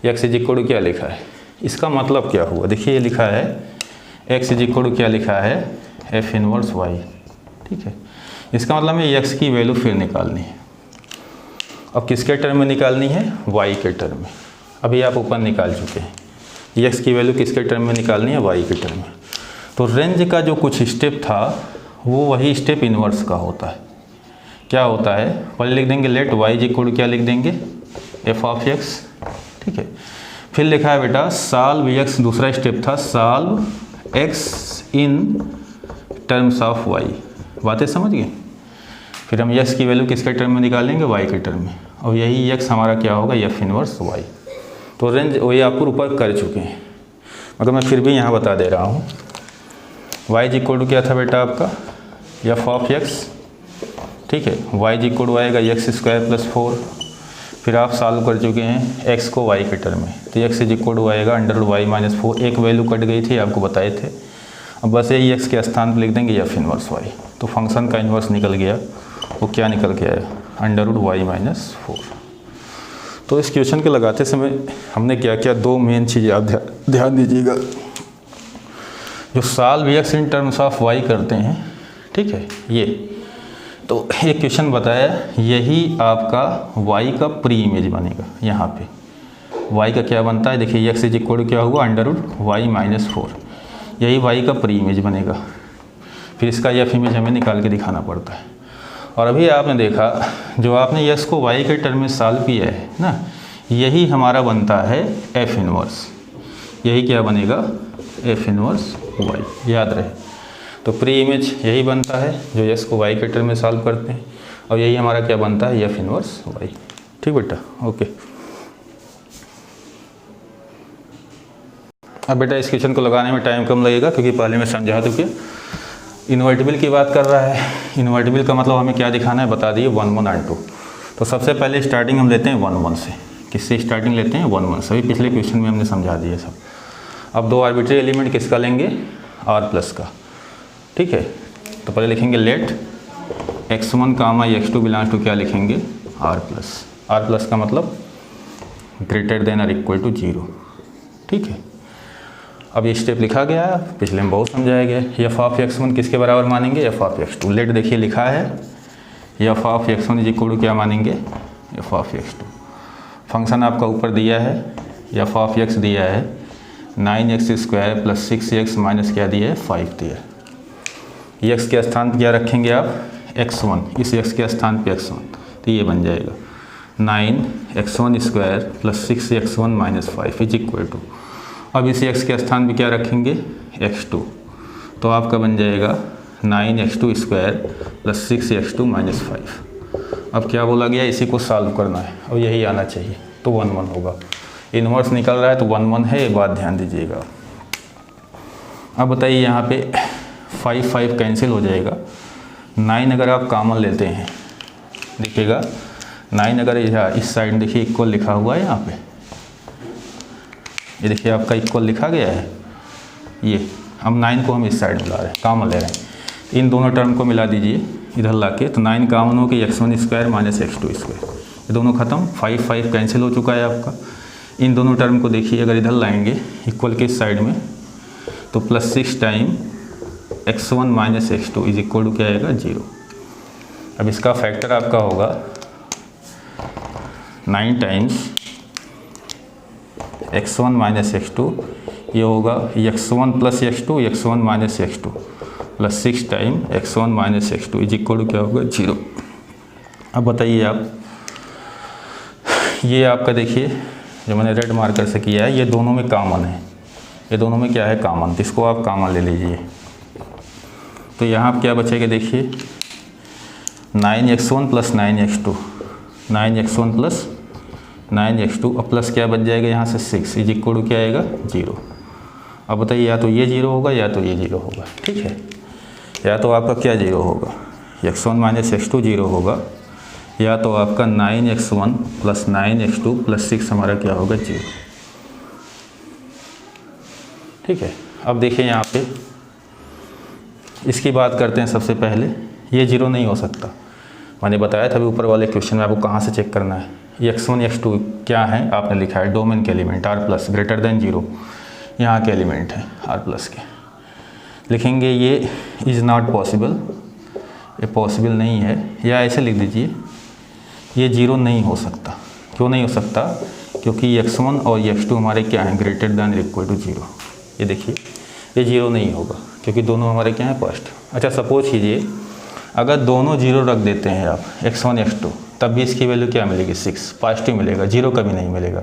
S1: x इज इक्वल टू क्या लिखा है, इसका मतलब क्या हुआ। देखिए ये लिखा है x इज इक्वल टू क्या लिखा है f इन्वर्स y। ठीक है, इसका मतलब है x की वैल्यू फिर निकालनी है। अब किसके टर्म में निकालनी है, y के टर्म में। अभी आप ऊपर निकाल चुके हैं, x की वैल्यू किसके टर्म में निकालनी है, y के टर्म में। तो रेंज का जो कुछ स्टेप था वो वही स्टेप इन्वर्स का होता है। क्या होता है, पहले लिख देंगे लेट y इक्वल टू क्या लिख देंगे f ऑफ x। ठीक है, फिर लिखा है बेटा सॉल्व x, दूसरा स्टेप था solve x in terms of y। बातें समझ गए। फिर हम x की वैल्यू किसके टर्म में निकालेंगे, y के टर्म में, और यही x हमारा क्या होगा f इनवर्स y। तो रेंज वही आपको ऊपर कर चुके हैं, मगर मैं फिर भी यहाँ बता दे रहा हूँ। y इक्वल टू क्या था बेटा आपका f ऑफ x। ठीक है, y इक्वल टू आएगा x स्क्वायर प्लस 4। फिर आप सॉल्व कर चुके हैं x को y के टर्म में, तो x इक्वल टू आएगा √y माइनस 4। एक वैल्यू कट गई थी आपको बताए थे, अब बस यही x के स्थान पर लिख देंगे f इनवर्स y। तो फंक्शन का इन्वर्स निकल गया, वो क्या निकल के आया √y माइनस 4। तो इस क्वेश्चन के लगाते समय हमने क्या किया, दो मेन चीज़ें आप ध्यान दीजिएगा। जो solve x in terms of y करते हैं, ठीक है, ये तो एक क्वेश्चन बताया, यही आपका y का प्री इमेज बनेगा। यहाँ पे y का क्या बनता है, देखिए x इज इक्वल टू क्या हुआ √y माइनस 4, यही y का प्री इमेज बनेगा। फिर इसका f इमेज हमें निकाल के दिखाना पड़ता है। और अभी आपने देखा जो आपने x को y के टर्म में सॉल्व किया है ना, यही हमारा बनता है f इनवर्स। यही क्या बनेगा f इनवर्स y, याद रहे। तो प्री इमेज यही बनता है जो x को y के टर्म में सॉल्व करते हैं, और यही हमारा क्या बनता है f इनवर्स y। ठीक बेटा, ओके। अब बेटा इस क्वेश्चन को लगाने में टाइम कम लगेगा क्योंकि पहले मैं समझा चुके। इन्वर्टिबल की बात कर रहा है, इन्वर्टिबल का मतलब हमें क्या दिखाना है बता दिए 1 1 और 2। तो सबसे पहले स्टार्टिंग हम लेते हैं 1 1 से। किससे स्टार्टिंग लेते हैं 1 1, सभी पिछले क्वेश्चन में हमने समझा दिए सब। अब दो आर्बिट्री एलिमेंट किसका लेंगे, r प्लस का। ठीक है, तो पहले लिखेंगे late x1 comma x2 belongs to क्या लिखेंगे r प्लस का मतलब ग्रेटर देन और इक्वल टू 0। ठीक है, अब ये स्टेप लिखा गया, पिछले में बहुत समझाया गया। f ऑफ x1 किसके बराबर मानेंगे, f ऑफ x2। लेट देखिए लिखा है f of x1 is equal to क्या मानेंगे, f ऑफ x2। फंक्शन आपका ऊपर दिया है, f ऑफ x दिया है 9x square plus 6x minus क्या दिया है 5 दिया है। x के स्थान पर क्या रखेंगे आप x1, इस x के स्थान पे x1, तो ये बन जाएगा 9x1 square plus 6x1 minus 5 is equal to, अब इस x के स्थान पे क्या रखेंगे x2, तो आपका बन जाएगा 9x2 square plus 6x2 minus 5। अब क्या बोला गया, इसी को सॉल्व करना है और यही आना चाहिए, तो 1 1 होगा। इन्वर्स निकल रहा है तो 1 1 है, ये बात ध्यान दीजिएगा। अब बताइए यहाँ पे 5 5 कैंसिल हो जाएगा, 9 अगर आप कॉमन लेते हैं देखिएगा 9 अगर इस साइड देखिए इक्वल लिखा हुआ है यहाँ पे, ये देखिए आपका इक्वल लिखा गया है। ये हम 9 को हम इस साइड मिला रहे हैं, कॉमन ले रहे हैं, इन दोनों टर्म को मिला दीजिए, इधर लाके, तो 9 कॉमन हो कि x1 square minus x2 square, ये दोनों खत्म, 5 कैंसिल हो चुका है आपका। इन दोनों टर्म को देखिए, अगर इधर लाएंगे इक्वल के इस साइड में, तो +6 time x1 minus x2 is equal to क्या आएगा 0। अब इसका फैक्टर आपका होगा 9 टाइम्स x1 माइनस x2, ये होगा x1 plus x2, x1 minus x2 plus 6 time x1 minus x2 is equal to क्या होगा 0। अब बताइए आप, ये आपका देखिए जो मैंने रेड मार्कर से किया है, ये दोनों में कॉमन है, ये दोनों में क्या है कॉमन, तो इसको आप कॉमन ले लीजिए। तो यहाँ आप क्या बचेगा देखिए, 9x1 plus 9x2, 9x1 plus 9x2 और प्लस क्या बच जाएगा यहाँ से 6 इज इक्वल टू क्या आएगा 0। अब बताइए या तो ये 0 होगा या तो ये 0 होगा, ठीक है। या तो आपका क्या 0 होगा, x1 माइनस x2 0 होगा, या तो आपका 9x1 प्लस 9x2 प्लस 6 हमारा क्या होगा 0, ठीक है। अब देखिए यहाँ पे इसकी बात करते हैं। सबसे पहले ये 0 नहीं हो सकता, मैंने बताया था अभी ऊपर वाले क्वेश्चन में आपको कहाँ से चेक करना है। ये x1 x2 क्या है, आपने लिखा है डोमेन के element r plus greater than 0, यहाँ के एलिमेंट है r प्लस के, लिखेंगे ये इज़ नॉट पॉसिबल, ये पॉसिबल नहीं है, या ऐसे लिख दीजिए ये 0 नहीं हो सकता। क्यों नहीं हो सकता, क्योंकि x1 और x2 हमारे क्या हैं ग्रेटर देन इक्वल टू 0। ये देखिए ये 0 नहीं होगा क्योंकि दोनों हमारे क्या हैं फर्स्ट। अच्छा सपोज कीजिए अगर दोनों 0 रख देते हैं आप x1 x2, तब भी इसकी वैल्यू क्या मिलेगी 6, पॉजिटिव मिलेगा, 0 कभी नहीं मिलेगा।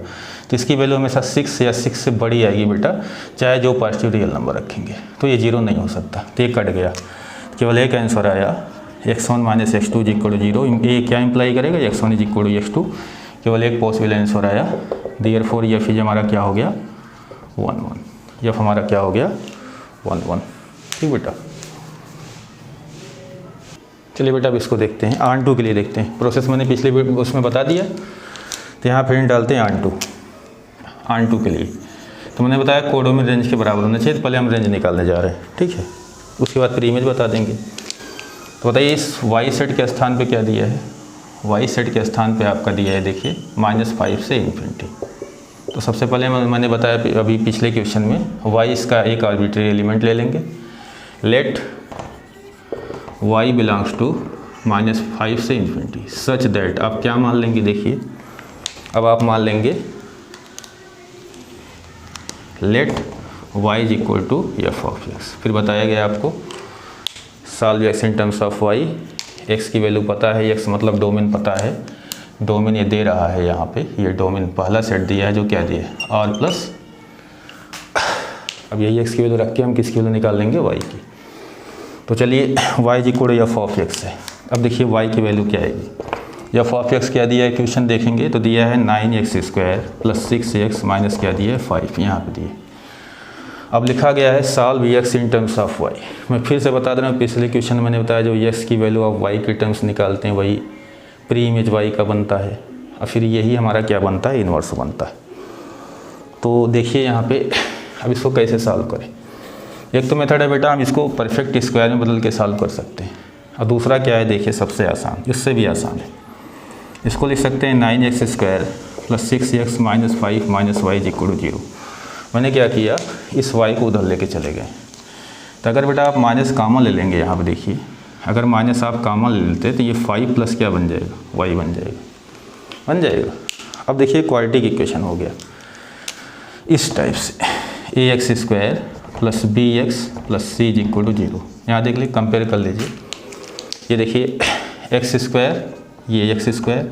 S1: तो इसकी वैल्यू हमेशा 6 या 6 से बड़ी आएगी बेटा, चाहे जो पॉजिटिव रियल नंबर रखेंगे। तो ये 0 नहीं हो सकता, तो ये कट गया, केवल एक आंसर आया x1 minus x2 is equal to 0। ये क्या इंप्लाई करेगा x1 is equal to x2, केवल एक पॉसिबल आंसर आया। देयरफॉर ये फिर हमारा क्या हो गया 1 1, यह हमारा क्या हो गया 1 1, ठीक बेटा। चलिए बेटा अब इसको देखते हैं, आन2 के लिए देखते हैं। प्रोसेस मैंने पिछले उसमें बता दिया, तो यहाँ प्रिंट डालते हैं आन2 के लिए। तो मैंने बताया कोडोमेन रेंज के बराबर होना चाहिए, तो पहले हम रेंज निकालने जा रहे हैं, ठीक है। उसके बाद फिर इमेज बता देंगे। तो बताइए इस वाई सेट के स्थान पे क्या दिया है, वाई सेट के स्थान पे आपका दिया है देखिए -5 से इन्फिनिटी। तो सबसे पहले मैंने बताया अभी पिछले क्वेश्चन में, वाई इसका एक आर्बिट्री एलिमेंट ले लेंगे, लेट y बिलोंग्स टू -5 से इन्फिनिटी सच दैट, आप क्या मान लेंगे देखिए, अब आप मान लेंगे let y is equal to f of x। फिर बताया गया आपको solve x in terms of y, x की वैल्यू पता है, x मतलब डोमेन पता है, डोमेन ये दे रहा है यहाँ पे, ये डोमेन पहला सेट दिया है जो क्या दिया है r प्लस, अब यही x की वैल्यू रख के हम किसकी वैल्यू निकाल लेंगे y की। तो चलिए y is equal to f of x है। अब देखिए y की वैल्यू क्या आएगी, f ऑफ x क्या दिया है क्वेश्चन देखेंगे तो दिया है 9x square plus 6x minus क्या दिया है 5, यहाँ पे दिए। अब लिखा गया है solve x in terms of y। मैं फिर से बता दे रहा हूँ, पिछले क्वेश्चन में मैंने बताया जो x की वैल्यू आप y के टर्म्स निकालते हैं वही प्री इमेज y का बनता है, और फिर यही हमारा क्या बनता है इन्वर्स बनता है। तो देखिए यहाँ पे अब इसको कैसे सॉल्व करें। एक तो मेथड है बेटा हम इसको परफेक्ट स्क्वायर में बदल के सॉल्व कर सकते हैं, और दूसरा क्या है देखिए सबसे आसान, इससे भी आसान है, इसको लिख सकते हैं 9x square plus 6x minus 5 minus y is equal to 0। मैंने क्या किया, इस y को उधर लेके चले गए। तो अगर बेटा आप माइनस कॉमन ले लेंगे, यहाँ पे देखिए अगर माइनस आप कॉमन ले लेते तो ये 5 प्लस क्या बन जाएगा y बन जाएगा। अब देखिए क्वालिटी की इक्वेशन हो गया इस टाइप से, ax square plus bx plus c is equal to 0। यहाँ देख लीजिए कंपेयर कर लीजिए, ये देखिए x स्क्वायर, ये x स्क्वायर,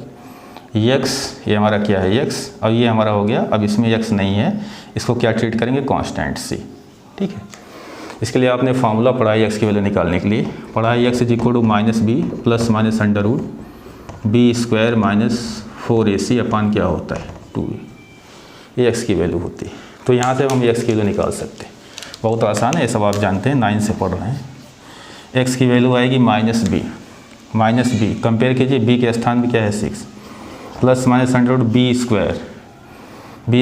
S1: x ये हमारा क्या है x, और ये हमारा हो गया, अब इसमें x नहीं है, इसको क्या ट्रीट करेंगे कांस्टेंट c, ठीक है। इसके लिए आपने फार्मूला पढ़ा है x की वैल्यू निकालने के लिए, पढ़ा है x is equal to -b plus minus under root b square minus 4ac upon क्या होता है 2a, ये x की वैल्यू होती है। तो यहाँ से हम x की वैल्यू निकाल सकते हैं, बहुत आसान है, ये सब आप जानते हैं 9 से पढ़ रहे हैं। x की वैल्यू आएगी -b कंपेयर कीजिए, b के स्थान पे क्या है 6 plus minus under root b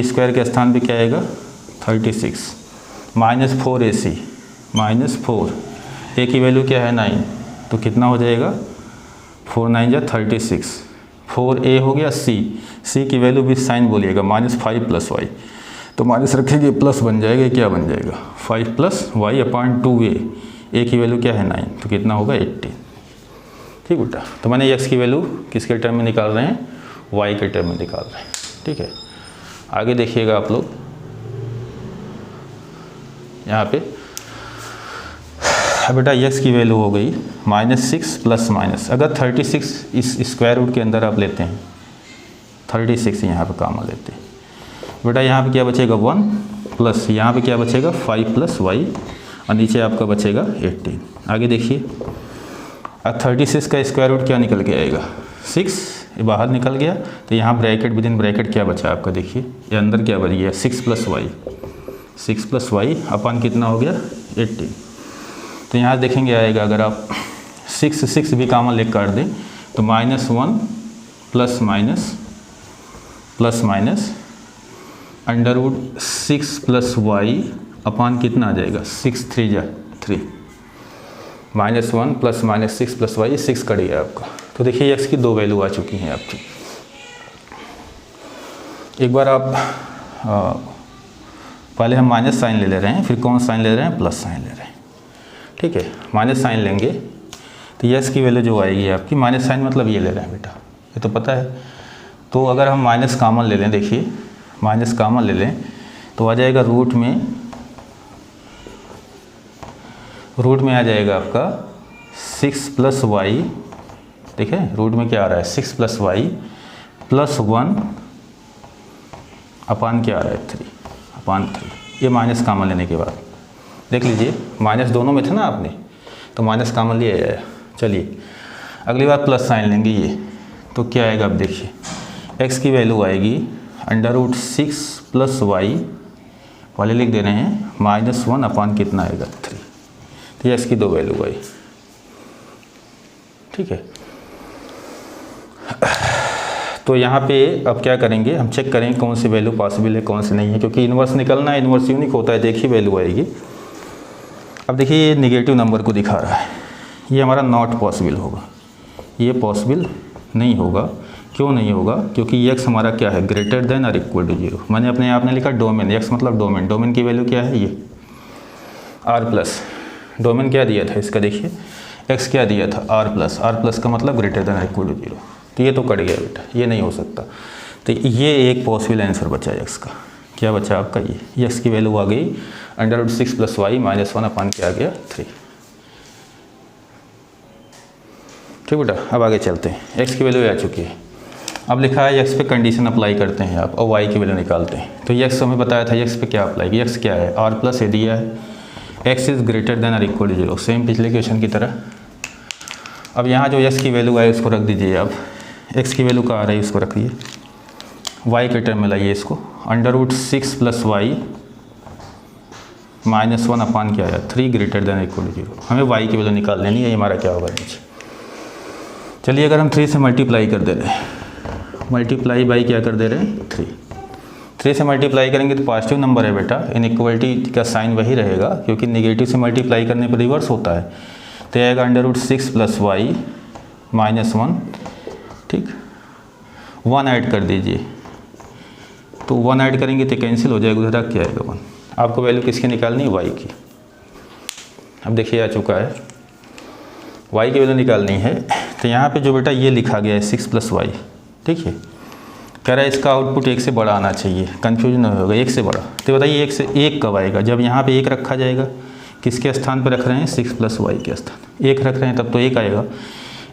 S1: square के स्थान पे क्या आएगा 36 माइनस 4ac, -4 a की वैल्यू क्या है 9, तो कितना हो जाएगा 4 9 जा 36, 4a हो गया, c की वैल्यू भी साइन बोलिएगा -5 + y, तो माइनस रखेंगे प्लस बन जाएगा, क्या बन जाएगा 5 + y/2a, a की वैल्यू क्या है 9, तो कितना होगा 18। ठीक बेटा, तो मैंने x की वैल्यू किसके टर्म में निकाल रहे हैं, y के टर्म में निकाल रहे हैं। ठीक है, आगे देखिएगा आप लोग यहाँ पे बेटा x की वैल्यू हो गई -6 प्लस माइनस, अगर 36 इस स्क्वायर रूट के अंदर आप लेते हैं, 36 यहाँ पे कॉमन लेते हैं बेटा, यहाँ पे क्या बचेगा 1 प्लस यहाँ पे क्या बचेगा 5 + y और नीचे आपका बचेगा 18। आगे देखिए, अब 36 का स्क्वायर रूट क्या निकल के आएगा 6, ये बाहर निकल गया, तो यहाँ ब्रैकेट विद इन ब्रैकेट क्या बचा आपका, देखिए ये अंदर क्या बच गया 6 + y अपन कितना हो गया 18। तो यहाँ देखेंगे आएगा, अगर आप 6 भी कॉमन लेकर काट दें तो -1 प्लस माइनस √6 + y अपन कितना आ जाएगा 6 3 जा 3, -1 प्लस -6 + y 6 कट गया आपका। तो देखिए x की 2 वैल्यू आ चुकी हैं आपकी। एक बार आप पहले हम माइनस साइन ले रहे हैं, फिर कौन साइन ले रहे हैं, प्लस साइन ले रहे हैं। ठीक है, माइनस साइन लेंगे तो x की वैल्यू जो आएगी आपकी, माइनस साइन मतलब ये ले रहे हैं बेटा, ये तो पता है। तो अगर हम माइनस कॉमन ले लें, देखिए माइनस कॉमन ले लें तो आ जाएगा रूट में आ जाएगा आपका 6 + y, ठीक है, रूट में क्या आ रहा है 6 + y + 1 अपान क्या आ रहा है 3/3। ये माइनस कॉमन लेने के बाद देख लीजिए, माइनस दोनों में थे ना आपने, तो माइनस कॉमन लिया जाएगा। चलिए अगली बार प्लस साइन लेंगे, ये तो क्या आएगा, अब देखिए x की वैल्यू आएगी √6 + y वाले लिख दे रहे हैं -1 अपान कितना आएगा 3, तो x की 2 वैल्यू आई। ठीक है, तो यहाँ पे अब क्या करेंगे, हम चेक करेंगे कौन सी वैल्यू पॉसिबल है कौन सी नहीं है, क्योंकि इन्वर्स निकलना है, इन्वर्स यूनिक होता है, देखिए वैल्यू आएगी। अब देखिए ये नेगेटिव नंबर को दिखा रहा है, ये हमारा नॉट पॉसिबल होगा, ये पॉसिबल नहीं होगा। क्यों नहीं होगा, क्योंकि x हमारा क्या है ग्रेटर देन और इक्वल टू 0। मैंने अपने आप ने लिखा डोमेन, x मतलब डोमेन की वैल्यू क्या है, ये r+, डोमेन क्या दिया था इसका, देखिए x क्या दिया था r+ का मतलब ग्रेटर देन और इक्वल टू 0, तो ये तो कट गया बेटा, ये नहीं हो सकता। तो ये एक पॉसिबल आंसर बचा x का, क्या बचा आपका, ये x की वैल्यू आ गई √6 + y -1 अपान क्या आ गया 3। ठीक बेटा, अब आगे चलते हैं, x की वैल्यू आ चुकी है। अब लिखा है x पे कंडीशन अप्लाई करते हैं आप और y की वैल्यू निकालते हैं। तो x हमें बताया था x पे क्या अप्लाई, x क्या है r+ ये दिया है, x इज़ ग्रेटर देन और इक्वल टू 0, सेम पिछले क्वेश्चन की तरह। अब यहाँ जो x की वैल्यू आए उसको रख दीजिए आप, x की वैल्यू कहाँ आ रही है उसको रखिए, y के टर्म में लाइए इसको, √6 + y -1 अपान क्या आया 3 ग्रेटर देन इक्वल टू 0। हमें y की वैल्यू निकाल लेनी है, ये हमारा क्या होगा नीचे। चलिए अगर हम 3 से मल्टीप्लाई कर दे रहे हैं, मल्टीप्लाई बाई क्या कर दे रहे हैं 3 से मल्टीप्लाई करेंगे तो पॉजिटिव नंबर है बेटा, इनइक्वालिटी का साइन वही रहेगा, क्योंकि नेगेटिव से मल्टीप्लाई करने पर रिवर्स होता है। तो आएगा √6 + y -1, ठीक, 1 ऐड कर दीजिए, तो 1 ऐड करेंगे तो कैंसिल हो जाएगा, उधर क्या आएगा 1। आपको वैल्यू किसकी निकालनी है, y की। अब देखिए आ चुका है, y की वैल्यू निकालनी है। तो यहाँ पे जो बेटा ये लिखा गया है 6 + y, ठीक है, कह रहा है इसका आउटपुट 1 से बड़ा आना चाहिए, कन्फ्यूजन नहीं होगा, 1 से बड़ा। तो बताइए 1 से 1 कब आएगा, जब यहाँ पे 1 रखा जाएगा, किसके स्थान पर रख रहे हैं 6 + y के स्थान 1 रख रहे हैं, तब तो 1 आएगा।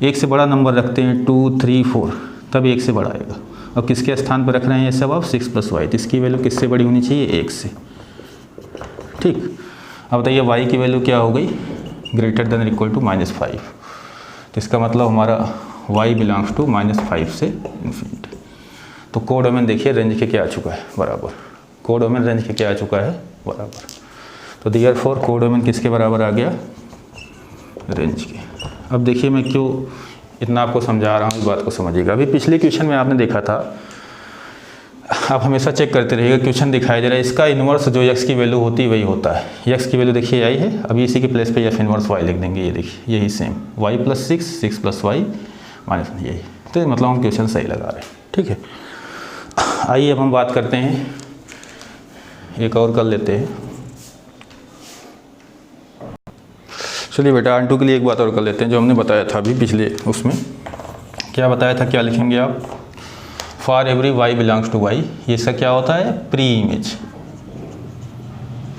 S1: 1 से बड़ा नंबर रखते हैं 2 3 4, तब 1 से बड़ा आएगा। और किसके स्थान पर रख रहे हैं ये सब आप 6 + y, तो इसकी वैल्यू किससे बड़ी होनी चाहिए 1 से। ठीक, अब बताइए y की वैल्यू क्या हो गई, ग्रेटर देन इक्वल टू -5, तो इसका मतलब हमारा y बिलोंग्स टू -5 से इन्फिनिटी। तो कोडोमेन देखिए रेंज के क्या आ चुका है बराबर, कोडोमेन रेंज के क्या आ चुका है बराबर। तो देयरफॉर कोडोमेन किसके बराबर आ गया, रेंज के। अब देखिए मैं क्यों इतना आपको समझा रहा हूँ, इस बात को समझिएगा। अभी पिछले क्वेश्चन में आपने देखा था आप हमेशा चेक करते रहिएगा, क्वेश्चन दिखाई दे रहा है इसका इन्वर्स जो x की वैल्यू होती है वही होता है। x की वैल्यू देखिए आई है, अभी इसी के प्लेस पे f इन्वर्स y लिख देंगे, ये देखिए यही same y plus 6 plus y minus 1 यही, तो मतलब हम क्वेश्चन सही लगा रहे हैं। ठीक है, आइए अब हम बात करते हैं, एक और कर लेते हैं। चलिए बेटा R2 के लिए एक बात और कर लेते हैं, जो हमने बताया था अभी पिछले उसमें, क्या बताया था, क्या लिखेंगे आप, for every y belongs to y, ये इसका क्या होता है, प्री इमेज।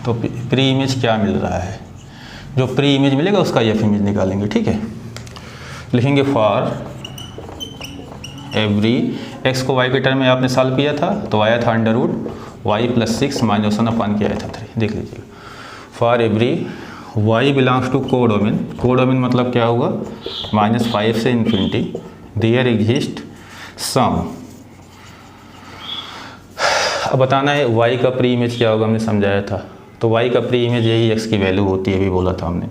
S1: तो प्री इमेज क्या मिल रहा है, जो प्री इमेज मिलेगा उसका एफ इमेज निकालेंगे। ठीक है, लिखेंगे फॉर एवरी x को y के टर्म में आपने सॉल्व किया था तो आया था under root y plus 6 minus 1 upon के आया था 3। देख लीजिएगा, for every y belongs to codomain, codomain मतलब क्या होगा, -5 से इन्फिनिटी, देयर एग्जिस्ट सम। अब बताना है y का प्री इमेज क्या होगा, हमने समझाया था। तो y का प्री इमेज यही x की वैल्यू होती है, अभी बोला था हमने,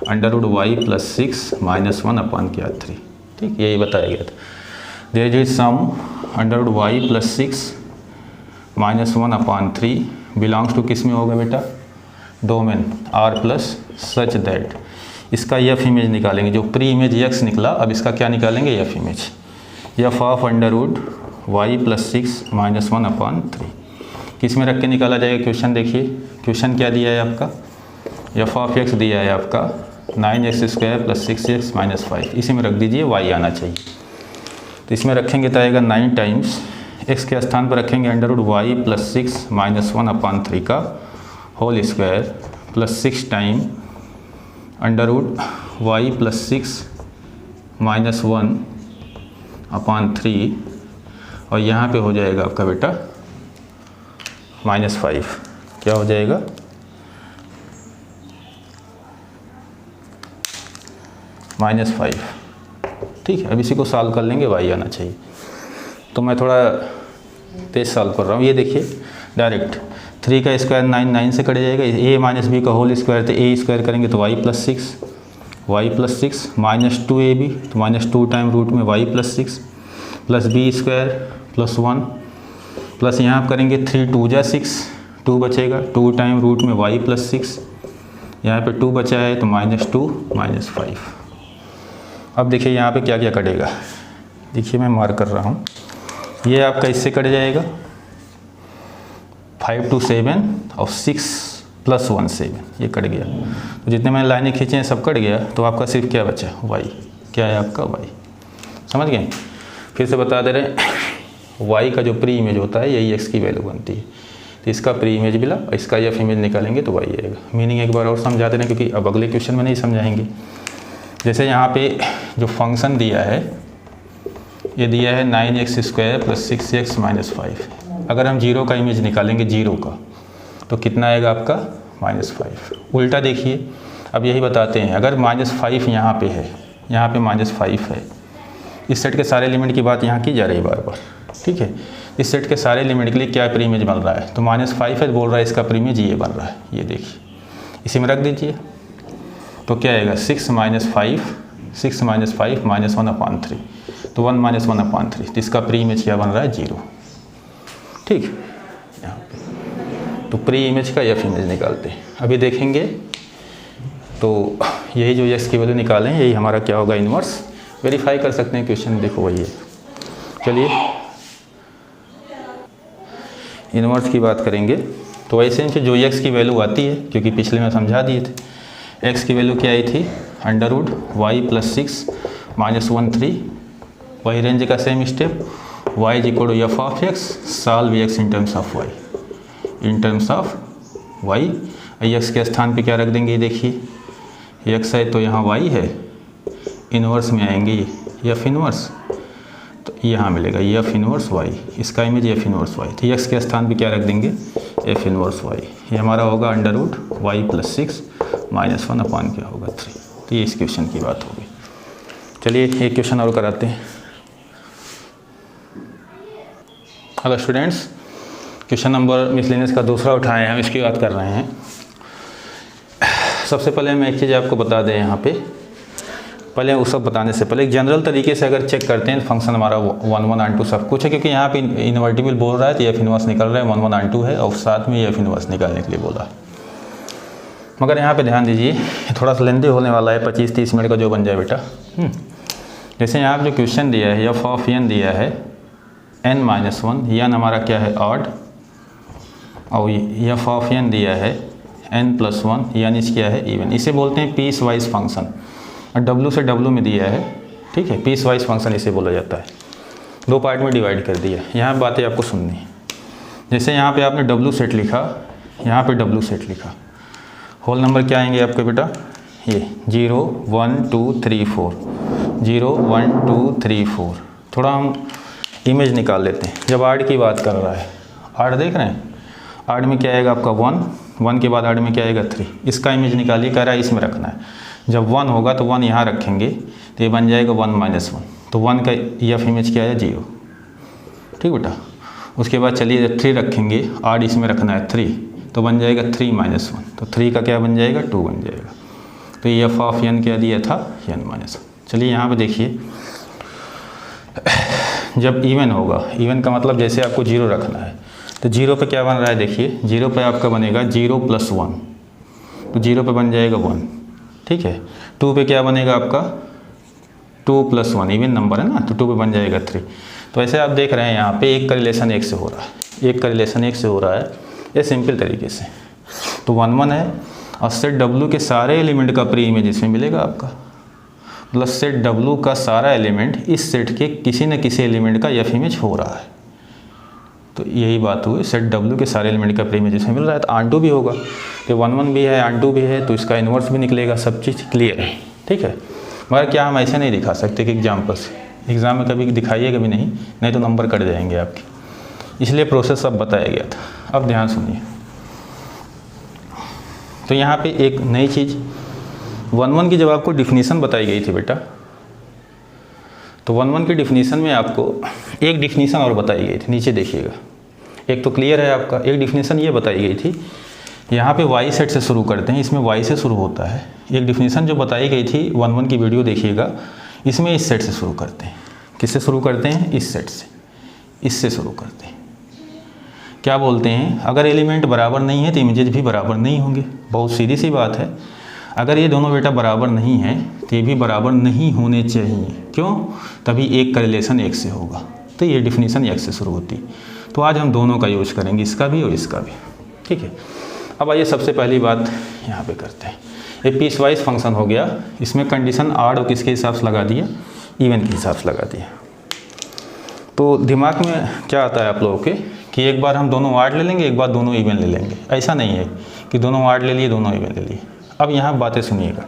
S1: under root y plus 6 minus 1 upon क्या 3। ठीक, यही बताया गया था। There is some under root y plus 6 minus 1 upon 3 belongs to किस में होगा बेटा, domain r plus such that, इसका एफ इमेज निकालेंगे। जो प्री इमेज x निकला, अब इसका क्या निकालेंगे, f image, f of under root y plus 6 minus 1 upon 3 किस में रख के निकाला जाएगा। क्वेश्चन देखिए, क्वेश्चन क्या दिया है आपका, एफ ऑफ x दिया है आपका 9x² प्लस 6x माइनस 5, इसी में रख दीजिए, y आना चाहिए। तो इसमें रखेंगे तो आएगा 9 टाइम्स, x के स्थान पर रखेंगे under root y plus 6 minus 1 upon 3 का whole square plus 6 time under root y plus 6 minus 1 upon 3, और यहाँ पे हो जाएगा आपका बेटा -5, क्या हो जाएगा, -5। ठीक है, अब इसी को सॉल्व कर लेंगे, y आना चाहिए। तो मैं थोड़ा तेज सॉल्व कर रहा हूँ, ये देखिए डायरेक्ट 3 का स्क्वायर 9 से कट जाएगा, a माइनस बी का होल स्क्वायर, तो a स्क्वायर करेंगे तो y प्लस 6 माइनस 2ab, तो -2 टाइम रूट में y plus 6 plus b square plus 1 plus यहाँ आप करेंगे 3 2 जा 6, 2 बचेगा, 2 टाइम रूट में y प्लस 6, यहाँ पे 2 बचा है तो -2 -5। अब देखिए यहाँ पे क्या क्या कटेगा, देखिए मैं मार्क कर रहा हूँ, ये आपका इससे कट जाएगा 5 2 7 और 6 प्लस 1 7, ये कट गया। तो जितने मैंने लाइनें खींचे हैं सब कट गया, तो आपका सिर्फ क्या बचा, y, क्या है आपका y, समझ गए। फिर से बता दे रहे हैं, y का जो प्री इमेज होता है यही x की वैल्यू बनती है, तो इसका प्री इमेज मिला, इसका एफ इमेज निकालेंगे तो y आएगा। मीनिंग एक बार और समझा दे रहे हैं, क्योंकि अब अगले क्वेश्चन में नहीं समझाएंगे। जैसे यहाँ पे जो फंक्शन दिया है, ये दिया है 9x² प्लस 6x माइनस 5, अगर हम 0 का इमेज निकालेंगे 0 का, तो कितना आएगा आपका -5। उल्टा देखिए, अब यही बताते हैं, अगर -5 यहाँ पे है, यहाँ पे -5 है, इस सेट के सारे लिमिट की बात यहाँ की जा रही है बार बार। ठीक है, इस सेट के सारे लिमिट के लिए क्या प्री इमेज बन रहा है, तो -5 है, बोल रहा है इसका प्री इमेज ये बन रहा है, ये देखिए, इसी में रख दीजिए, तो क्या आएगा 6 माइनस 5 माइनस 1 अपान 3, तो 1 माइनस 1 अपान 3, तो इसका प्री इमेज क्या बन रहा है 0। ठीक, यहाँ पे तो प्री इमेज का एफ इमेज निकालते हैं, अभी देखेंगे। तो यही जो x की वैल्यू निकालें, यही हमारा क्या होगा, इन्वर्स। वेरीफाई कर सकते हैं, क्वेश्चन देखो वही है। चलिए इन्वर्स की बात करेंगे, तो ऐसे में जो x की वैल्यू आती है, क्योंकि पिछले में समझा दिए थे, x की वैल्यू क्या आई थी, under root y plus 6 minus 1 3, वही रेंज का same step, y is equal to f of x, solve x in terms of y, in terms of y। x के स्थान पे क्या रख देंगे, देखिए x है तो यहाँ y है, इन्वर्स में आएंगे एफ इन्वर्स, तो यहाँ मिलेगा एफ इन्वर्स y, इसका इमेज एफ इन्वर्स y, तो x के स्थान पे क्या रख देंगे, एफ इन्वर्स y, ये हमारा होगा under root y plus 6 minus 1 upon क्या होगा 3। तो ये इस क्वेश्चन की बात होगी। चलिए एक क्वेश्चन और कराते हैं। Hello students, question number miscellaneous का दूसरा उठाए हैं, हम इसकी बात कर रहे हैं। सबसे पहले मैं एक चीज़ आपको बता दें, यहाँ पे पहले वो सब बताने से पहले एक जनरल तरीके से अगर चेक करते हैं फंक्शन हमारा 1 1 and 2 सब कुछ है, क्योंकि यहाँ पे इन्वर्टिबल बोल रहा है तो एफ इनवर्स निकल रहा है 1 1 and 2 है, और साथ में एफ इनवर्स निकालने के लिए बोला। मगर यहाँ पे ध्यान दीजिए थोड़ा सा लेंदी होने वाला है, 25-30 मिनट का जो बन जाए बेटा। जैसे यहाँ पे जो क्वेश्चन दिया है एफ ऑफ एन दिया है n-1, एन हमारा क्या है ऑड, और एफ ऑफ एन दिया है n+1, यानी क्या है इवन। इसे बोलते हैं पीस वाइज फंक्शन, और W से W में दिया है, ठीक है, पीस वाइज फंक्शन इसे बोला जाता है। दो पार्ट में डिवाइड कर दिया। यहाँ बातें आपको सुननी है। जैसे यहाँ पे आपने W सेट लिखा, यहाँ पे W सेट लिखा, होल नंबर क्या आएंगे आपके बेटा, ये 0 1 2 3 4, 0 1 2 3 4। थोड़ा हम इमेज निकाल लेते हैं। जब आर्ड की बात कर रहा है, आर्ड देख रहे हैं, आर्ड में क्या आएगा आपका 1 के बाद आर्ड में क्या आएगा 3। इसका इमेज निकालिए, कह रहा है इसमें रखना है। जब 1 होगा तो 1 यहाँ रखेंगे तो ये बन जाएगा 1 - 1, तो 1 का एफ इमेज क्या है 0, ठीक बेटा। उसके बाद चलिए 3 रखेंगे, आर्ड इसमें रखना है 3, तो बन जाएगा 3 - 1, तो 3 का क्या बन जाएगा 2 बन जाएगा। तो ये एफ ऑफ एन क्या दिया था n-1। चलिए यहाँ पे देखिए, जब इवन होगा, इवन का मतलब जैसे आपको 0 रखना है, तो 0 पे क्या बन रहा है देखिए, 0 पे आपका बनेगा 0 + 1, तो 0 पे बन जाएगा 1, ठीक है। 2 पे क्या बनेगा आपका 2 + 1, इवन नंबर है ना, तो 2 पे बन जाएगा 3। तो ऐसे आप देख रहे हैं यहाँ पे एक का रिलेशन एक से हो रहा है, एक का रिलेशन एक से हो रहा है, ये सिंपल तरीके से। तो 1 1 है, और सेट W के सारे एलिमेंट का प्री इमेज इसमें मिलेगा आपका, मतलब सेट W का सारा एलिमेंट इस सेट के किसी न किसी एलिमेंट का एफ इमेज हो रहा है। तो यही बात हुई, सेट W के सारे एलिमेंट का प्री इमेज इसमें मिल रहा है। तो ऑन टू भी होगा, तो 1 1 भी है, ऑन टू भी है, तो इसका इन्वर्स भी निकलेगा, सब चीज़ क्लियर है, ठीक है। मगर क्या हम ऐसे नहीं दिखा सकते कि एग्जाम्पल से, एग्ज़ाम में कभी दिखाइए कभी नहीं तो नंबर कट जाएंगे आपके, इसलिए प्रोसेस सब बताया गया था। अब ध्यान सुनिए, तो यहाँ पे एक नई चीज़ 1 1 की जब आपको डिफिनीसन बताई गई थी बेटा, तो 1 1 की डिफिनीसन में आपको एक डिफिनीसन और बताई गई थी, नीचे देखिएगा। एक तो क्लियर है आपका, एक डिफिनीसन ये बताई गई थी, यहाँ पे वाई सेट से शुरू करते हैं, इसमें वाई से शुरू होता है। एक डिफिनीसन जो बताई गई थी 1 1 की वीडियो देखिएगा, इसमें इस सेट से शुरू करते हैं। किससे शुरू करते हैं, इस सेट से, इससे शुरू करते हैं। क्या बोलते हैं, अगर एलिमेंट बराबर नहीं है तो इमेजेस भी बराबर नहीं होंगे। बहुत सीधी सी बात है, अगर ये दोनों बेटा बराबर नहीं है तो ये भी बराबर नहीं होने चाहिए। क्यों, तभी एक का रिलेशन एक से होगा। तो ये डिफिनीसन एक से शुरू होती है। तो आज हम दोनों का यूज करेंगे, इसका भी और इसका भी, ठीक है। अब आइए सबसे पहली बात यहाँ पे करते हैं। ये पीस वाइज फंक्शन हो गया, इसमें कंडीशन आड और किसके हिसाब से लगा दिया, इवन के हिसाब से लगा दिया। तो दिमाग में क्या आता है आप लोगों के कि एक बार हम दोनों आड ले लेंगे, एक बार दोनों इवन ले लेंगे। ऐसा नहीं है कि दोनों आड ले लिए दोनों इवन ले लिए। अब यहाँ बातें सुनिएगा।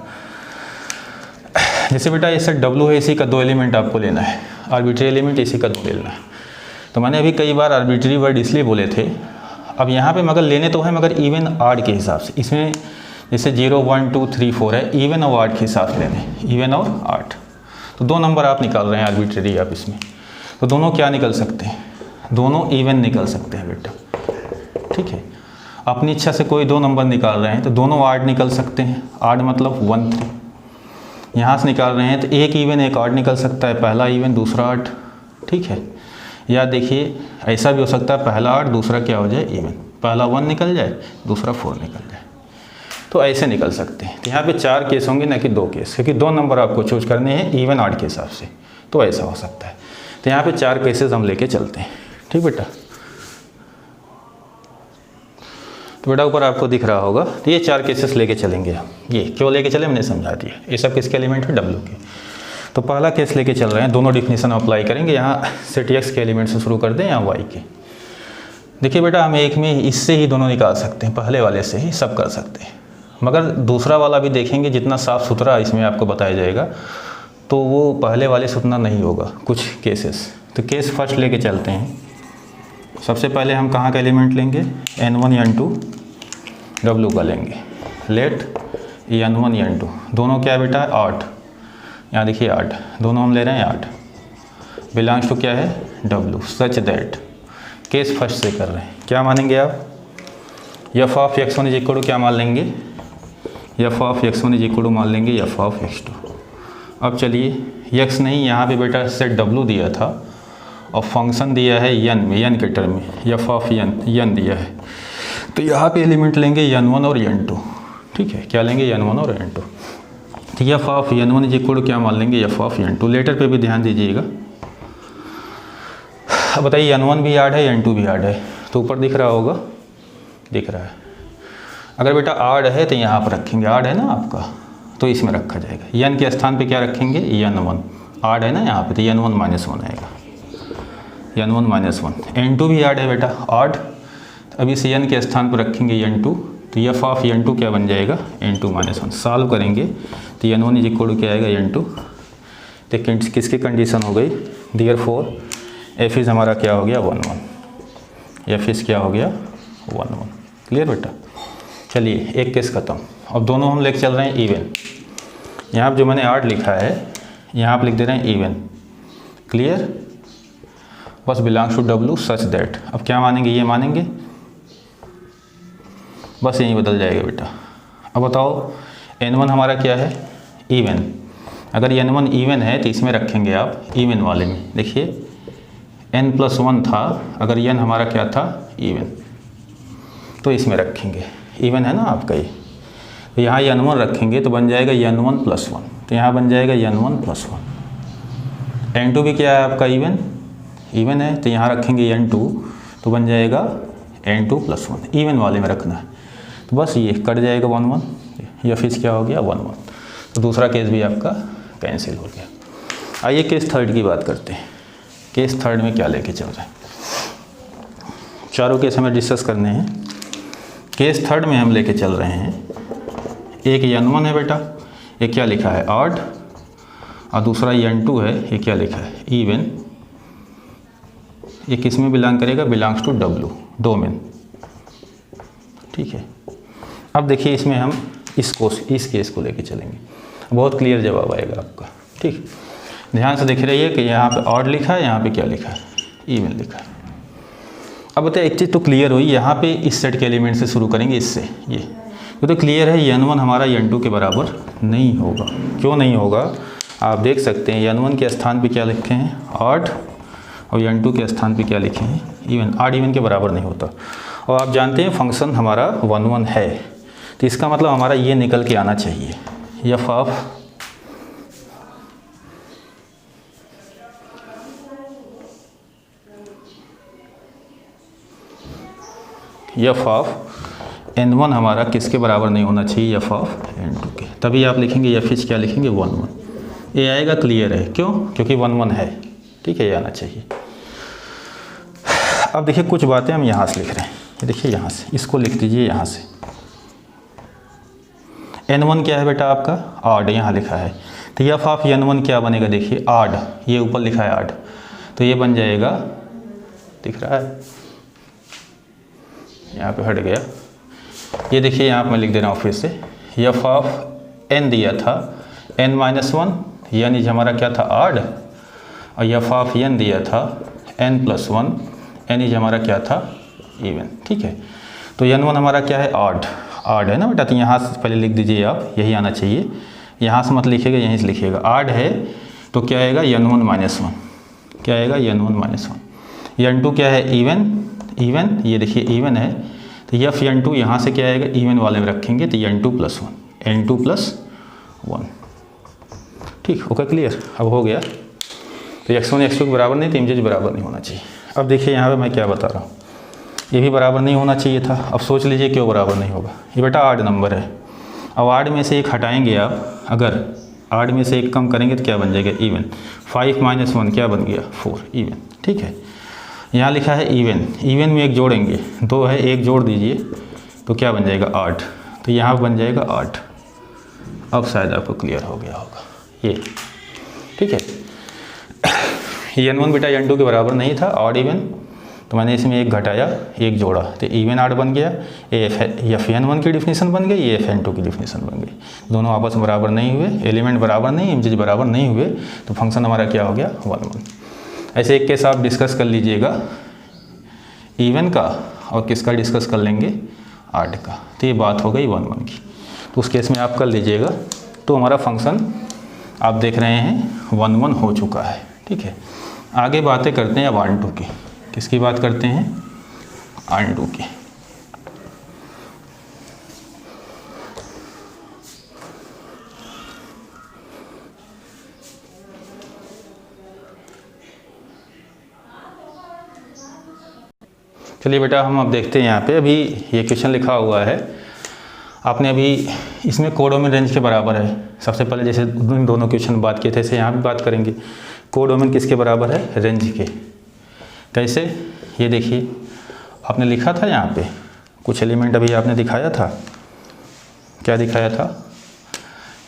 S1: जैसे बेटा ये सेट W है, इसी का 2 एलिमेंट आपको लेना है, आर्बिट्री एलिमेंट इसी का 2 लेना है। तो मैंने अभी कई बार आर्बिट्री वर्ड इसलिए बोले थे। अब यहाँ पे मगर लेने तो है, मगर इवन आड के हिसाब से। इसमें जैसे 0 1 2 3 4 है, इवन और आड के हिसाब से लेने, इवन और आड। तो 2 नंबर आप निकाल रहे हैं आर्बिट्री आप इसमें, तो दोनों क्या निकल सकते हैं, दोनों इवन निकल सकते हैं बेटा, ठीक है। अपनी इच्छा से कोई 2 नंबर निकाल रहे हैं तो दोनों आड निकल सकते हैं। आड मतलब 1 3। यहाँ से निकाल रहे हैं तो एक इवन एक आड निकल सकता है, पहला इवन दूसरा आड, ठीक है। या देखिए ऐसा भी हो सकता है पहला आड दूसरा क्या हो जाए इवन, पहला 1 निकल जाए दूसरा 4 निकल जाए, तो ऐसे निकल सकते हैं। तो यहाँ पे 4 केस होंगे ना कि 2 केस, क्योंकि 2 नंबर आपको चूज करने हैं इवन आड के हिसाब से, तो ऐसा हो सकता है। तो यहाँ पे 4 केसेस हम लेके चलते हैं, ठीक बेटा। तो बेटा ऊपर आपको दिख रहा होगा, तो ये 4 केसेस लेके चलेंगे हम। ये क्यों लेके चले मैंने समझा दिया। ये सब किसके एलिमेंट है, W के। तो पहला केस लेके चल रहे हैं, दोनों डिफिनीशन अप्लाई करेंगे। यहाँ सेट X के एलिमेंट से शुरू कर दें, यहाँ Y के। देखिए बेटा हम एक में इससे ही दोनों निकाल सकते हैं, पहले वाले से ही सब कर सकते हैं। मगर दूसरा वाला भी देखेंगे, जितना साफ़ सुथरा इसमें आपको बताया जाएगा, तो वो पहले वाले से उतना नहीं होगा कुछ केसेस। तो केस फर्स्ट लेके चलते हैं। सबसे पहले हम कहाँ का एलिमेंट लेंगे, n1 n2 W का लेंगे। लेट n1 n2 दोनों क्या बेटा 8, यहाँ देखिए 8, दोनों हम ले रहे हैं 8, बिलोंग्स टू क्या है W, such that. Case first से कर रहे हैं, क्या मानेंगे आप, f of x1 is equal to क्या मान लेंगे, f of x1 is equal to मान लेंगे f ऑफ x2। अब चलिए x नहीं, यहाँ पे बेटा सेट w दिया था और फंक्शन दिया है n में, n के टर्म में f ऑफ n दिया है, तो यहाँ पे एलिमेंट लेंगे n1 और n2। ठीक है, क्या लेंगे n1 और n2। तो f of n1 is equal क्या मान लेंगे f ऑफ n2। लेटर पे भी ध्यान दीजिएगा। अब बताइए n1 भी यार्ड है n2 भी यार्ड है, तो ऊपर दिख रहा होगा, दिख रहा है। अगर बेटा आर्ड है तो यहाँ पर रखेंगे, आर्ड है ना आपका, तो इसमें रखा जाएगा। n के स्थान पे क्या रखेंगे n1, आर्ड है ना यहाँ पे, तो n1 माइनस 1 आएगा, n1 माइनस 1। n2 भी आर्ड है बेटा, आर्ड, अब इस n के स्थान पर रखेंगे n2, तो f ऑफ n2 क्या बन जाएगा n2 माइनस 1। सॉल्व करेंगे तो n1 इज इक्वल टू क्या आएगा n2। तो किसकी कंडीशन हो गई, देयरफॉर f इज़ हमारा क्या हो गया 1 1, f इज़ क्या हो गया 1 1। क्लियर बेटा। चलिए एक केस ख़त्म। अब दोनों हम लेके चल रहे हैं इवन। यहाँ पर जो मैंने आर्ड लिखा है यहाँ पर लिख दे रहे हैं इवन। क्लियर, बस belongs to w such that. अब क्या मानेंगे, ये मानेंगे, बस यहीं बदल जाएगा बेटा। अब बताओ n1 हमारा क्या है इवन। अगर n1 इवन है तो इसमें रखेंगे आप इवन वाले में। देखिए n+1 था, अगर n हमारा क्या था इवन, तो इसमें रखेंगे, इवन है ना आपका ये, तो यहाँ n1 रखेंगे तो बन जाएगा n1+1, तो यहाँ बन जाएगा n1+1। n2 भी क्या है आपका इवन, इवन है, तो यहाँ रखेंगे n2, तो बन जाएगा n2+1। इवन वाले में रखना है, तो बस ये कट जाएगा 1 1, या फिर क्या हो गया 1 1। तो दूसरा केस भी आपका कैंसिल हो गया। आइए केस थर्ड की बात करते हैं। केस थर्ड में क्या लेके चल रहे हैं, चारों केस हमें डिस्कस करने हैं। केस थर्ड में हम लेके चल रहे हैं, एक n1 है बेटा, एक क्या लिखा है ऑड, और दूसरा n2 है, ये क्या लिखा है इवन। ये किस में बिलोंग करेगा, बिलोंग्स टू w डोमेन। ठीक है, अब देखिए इसमें हम इस केस को लेके चलेंगे, बहुत क्लियर जवाब आएगा आपका। ठीक, ध्यान से देख रहिए कि यहाँ पे ऑड लिखा है, यहाँ पे क्या लिखा है इवन लिखा है। अब बताइए एक चीज़ तो क्लियर हुई, यहाँ पे इस सेट के एलिमेंट से शुरू करेंगे, इससे ये तो क्लियर है n1 हमारा n2 के बराबर नहीं होगा। क्यों नहीं होगा, आप देख सकते हैं n1 के स्थान पे क्या लिखे हैं ऑड, और n2 के स्थान पे क्या लिखे हैं इवन। ऑड इवन के बराबर नहीं होता, और आप जानते हैं फंक्शन हमारा 1 1 है, तो इसका मतलब हमारा ये निकल के आना चाहिए f ऑफ n1 हमारा किसके बराबर नहीं होना चाहिए, f ऑफ n2 के। तभी आप लिखेंगे f इज क्या लिखेंगे 1 1, ये आएगा। क्लियर है, क्यों, क्योंकि 1 1 है। ठीक है, ये आना चाहिए। अब देखिए कुछ बातें हम यहाँ से लिख रहे हैं, ये देखिए यहाँ से, इसको लिख दीजिए यहाँ से। n1 क्या है बेटा आपका ऑड, यहाँ लिखा है, तो f ऑफ n1 क्या बनेगा, देखिए ऑड, ये ऊपर लिखा है ऑड, तो ये बन जाएगा, दिख रहा है यहाँ पे हट गया, ये देखिए यहाँ पे मैं लिख दे रहा हूँ फिर से। f ऑफ n दिया था n-1, यानी हमारा क्या था ऑड, और f ऑफ n दिया था n+1, यानी हमारा क्या था इवन। ठीक है, तो n1 हमारा क्या है ऑड, ऑड है ना बेटा, तो यहाँ से पहले लिख दीजिए आप, यही आना चाहिए, यहाँ से मत लिखिएगा, यहीं से लिखिएगा। ऑड है तो क्या आएगा n1-1, क्या आएगा n1-1। n2 क्या है इवन, इवन, ये देखिए इवन है, तो f n2 यहाँ से क्या आएगा इवन वाले में रखेंगे, तो n2+1, n2+1। ठीक, ओके क्लियर, अब हो गया। तो x1 x2 के बराबर नहीं, तो इमेज बराबर नहीं होना चाहिए। अब देखिए यहाँ पे मैं क्या बता रहा हूँ, ये भी बराबर नहीं होना चाहिए था। अब सोच लीजिए क्यों बराबर नहीं होगा, ये बेटा ऑड नंबर है। अब ऑड में से एक हटाएंगे आप, अगर ऑड में से एक कम करेंगे तो क्या बन जाएगा इवन। 5 - 1 क्या बन गया 4 इवन। ठीक है, यहाँ लिखा है इवन, इवन में एक जोड़ेंगे, 2 है, एक जोड़ दीजिए तो क्या बन जाएगा 8, तो यहाँ बन जाएगा 8। अब शायद आपको क्लियर हो गया होगा ये। ठीक है, n1 बेटा n2 के बराबर नहीं था ऑड इवन, तो मैंने इसमें एक घटाया एक जोड़ा, तो इवन ऑड बन गया। एफ n1 की डिफिनीशन बन गई, ये fn2 की डिफिनीशन बन गई। दोनों आपस में बराबर नहीं हुए, एलिमेंट बराबर नहीं, इमेजेस बराबर नहीं हुए, तो फंक्शन हमारा क्या हो गया 1 1। ऐसे एक केस आप डिस्कस कर लीजिएगा इवन का, और किसका डिस्कस कर लेंगे ऑड का। तो ये बात हो गई 1 1 की, तो उस केस में आप कर लीजिएगा, तो हमारा फंक्शन आप देख रहे हैं 1 1 हो चुका है। ठीक है, आगे बातें करते हैं अब ऑन2 की। किसकी बात करते हैं? ऑन2 की। चलिए बेटा, हम अब देखते हैं यहाँ पे। अभी ये क्वेश्चन लिखा हुआ है, आपने अभी इसमें कोडोमेन रेंज के बराबर है। सबसे पहले जैसे दोनों क्वेश्चन बात किए थे, ऐसे यहाँ भी बात करेंगे। कोडोमेन किसके बराबर है? रेंज के। कैसे? ये देखिए, आपने लिखा था यहाँ पे कुछ एलिमेंट, अभी आपने दिखाया था। क्या दिखाया था?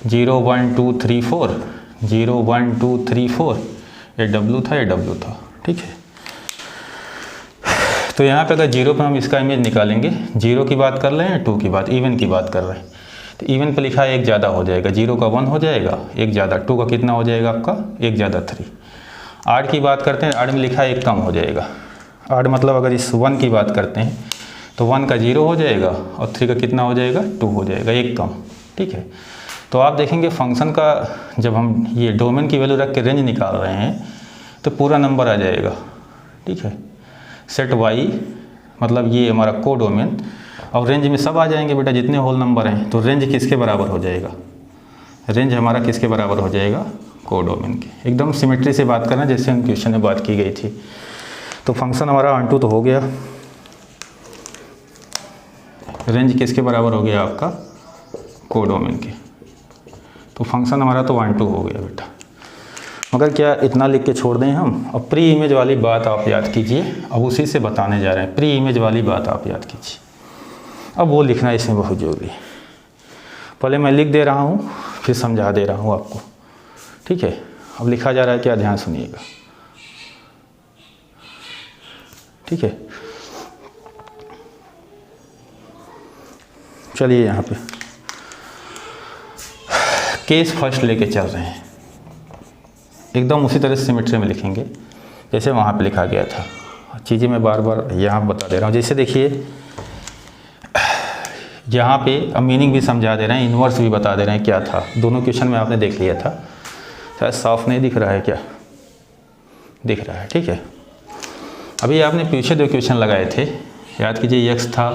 S1: 0 1 2 3 4, 0 1 2 3 4, ये W था, ये W था। ठीक है, तो यहाँ पे अगर 0 पर हम इसका इमेज निकालेंगे, 0 की बात कर रहे हैं, 2 की बात, इवन की बात कर रहे हैं, तो इवन पे लिखा है 1 ज़्यादा हो जाएगा, 0 का 1 हो जाएगा, 1 ज़्यादा, 2 का कितना हो जाएगा आपका? 1 ज़्यादा 3। आड की बात करते हैं, आड में लिखा है 1 कम हो जाएगा। आड मतलब अगर इस 1 की बात करते हैं तो 1 का 0 हो जाएगा और 3 का कितना हो जाएगा? 2 हो जाएगा, 1 कम। ठीक है, तो आप देखेंगे फंक्शन का जब हम ये डोमेन की वैल्यू रख के रेंज निकाल रहे हैं तो पूरा नंबर आ जाएगा। ठीक है, सेट वाई मतलब ये हमारा कोडोमेन, और रेंज में सब आ जाएंगे बेटा जितने होल नंबर हैं। तो रेंज किसके बराबर हो जाएगा? रेंज हमारा किसके बराबर हो जाएगा? कोडोमेन के। एकदम सिमेट्री से बात करना जैसे हम क्वेश्चन में बात की गई थी। तो फंक्शन हमारा ऑन2 तो हो गया, रेंज किसके बराबर हो गया आपका? कोडोमेन के। तो फंक्शन हमारा तो ऑन2 हो गया बेटा। मगर क्या इतना लिख के छोड़ दें हम? अब प्री इमेज वाली बात आप याद कीजिए, अब उसी से बताने जा रहे हैं। प्री इमेज वाली बात आप याद कीजिए, अब वो लिखना इसमें बहुत जरूरी है। पहले मैं लिख दे रहा हूँ, फिर समझा दे रहा हूँ आपको। ठीक है, अब लिखा जा रहा है, क्या ध्यान सुनिएगा। ठीक है, चलिए यहाँ पे केस फर्स्ट लेके चल रहे हैं, एकदम उसी तरह सिमेट्री में लिखेंगे जैसे वहाँ पे लिखा गया था। चीज़ें मैं बार बार यहाँ बता दे रहा हूँ। जैसे देखिए यहाँ पे अब मीनिंग भी समझा दे रहे हैं, इन्वर्स भी बता दे रहे हैं क्या था। दोनों क्वेश्चन में आपने देख लिया था, शायद साफ नहीं दिख रहा है, क्या दिख रहा है? ठीक है, अभी आपने पीछे 2 क्वेश्चन लगाए थे, याद कीजिए। x था,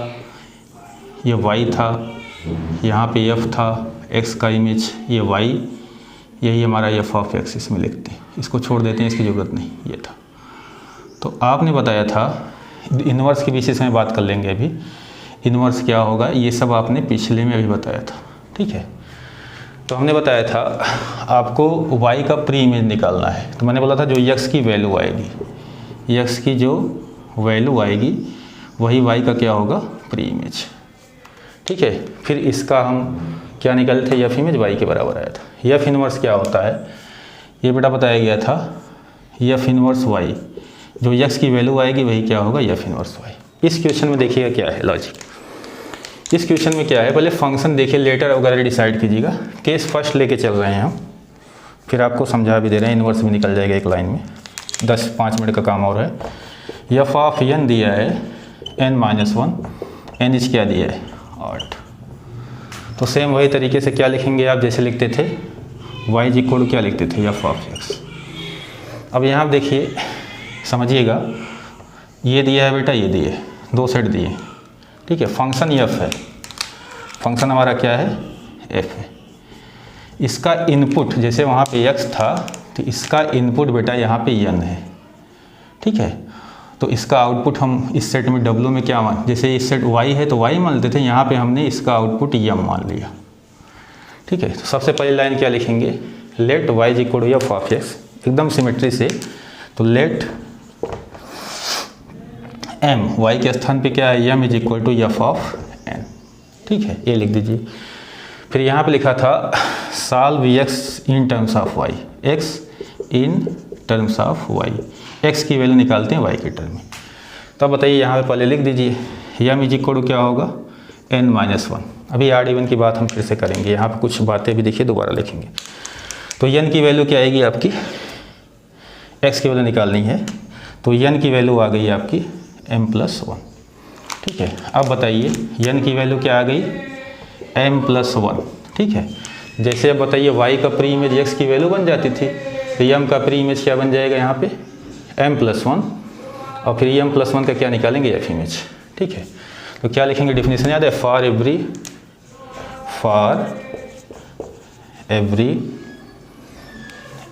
S1: ये y था, यहाँ पे f था, x का इमेज ये y, यही हमारा f ऑफ x इसमें लिखते हैं, इसको छोड़ देते हैं, इसकी ज़रूरत नहीं, ये था। तो आपने बताया था इन्वर्स के बेसिस में बात कर लेंगे अभी। इन्वर्स क्या होगा ये सब आपने पिछले में अभी बताया था। ठीक है, तो हमने बताया था आपको y का प्री इमेज निकालना है। तो मैंने बोला था जो x की वैल्यू आएगी, x की जो वैल्यू आएगी वही y का क्या होगा? Pre image. ठीक है, फिर इसका हम क्या निकाले थे? f इमेज y के बराबर आया था। f इन्वर्स क्या होता है ये बेटा बताया गया था, f इन्वर्स y, जो x की वैल्यू आएगी वही क्या होगा? f inverse y। इस क्वेश्चन में देखिएगा क्या है लॉजिक। इस क्वेश्चन में क्या है, पहले फंक्शन देखिए, लेटर वगैरह डिसाइड कीजिएगा। केस फर्स्ट लेके चल रहे हैं हम, फिर आपको समझा भी दे रहे हैं, इन्वर्स भी निकल जाएगा एक लाइन में। 5 मिनट का काम और है। f ऑफ n दिया है n-1, n इज क्या दिया है? 8। तो सेम वही तरीके से क्या लिखेंगे आप जैसे लिखते थे y जी कोड क्या लिखते थे? f of x। अब यहाँ देखिए समझिएगा, ये दिया है बेटा, ये दिए 2 सेट दिए। ठीक है, फंक्शन f है, फंक्शन हमारा क्या है? f है। इसका इनपुट जैसे वहाँ पे x था तो इसका इनपुट बेटा यहाँ पे n है। ठीक है, तो इसका आउटपुट हम इस सेट में w में क्या मान, जैसे इस सेट y है तो y मान लेते थे, यहाँ पे हमने इसका आउटपुट m मान लिया। ठीक है, तो सबसे पहली लाइन क्या लिखेंगे? Let y is equal to f of x, एकदम सिमेट्री से। तो लेट m, y के स्थान पे क्या है? m is equal to f of n। ठीक है, ये लिख दीजिए। फिर यहाँ पे लिखा था solve x in terms of y, x in terms of y, x की वैल्यू निकालते हैं y के टर्म में। तो बताइए यहाँ पे पहले लिख दीजिए, m इज इक्वल टू क्या होगा? n-1। अभी आड इवन की बात हम फिर से करेंगे, यहाँ पे कुछ बातें भी देखिए दोबारा लिखेंगे। तो n की वैल्यू क्या आएगी आपकी? x की वैल्यू निकालनी है, तो n की वैल्यू आ गई आपकी m+1। ठीक है, अब बताइए n की वैल्यू क्या आ गई? m+1। ठीक है, जैसे अब बताइए y का प्री इमेज x की वैल्यू बन जाती थी, तो m का प्री इमेज क्या बन जाएगा यहाँ पे m+1, और फिर m+1 का क्या निकालेंगे f इमेज। ठीक है, तो क्या लिखेंगे, डेफिनेशन याद है, for every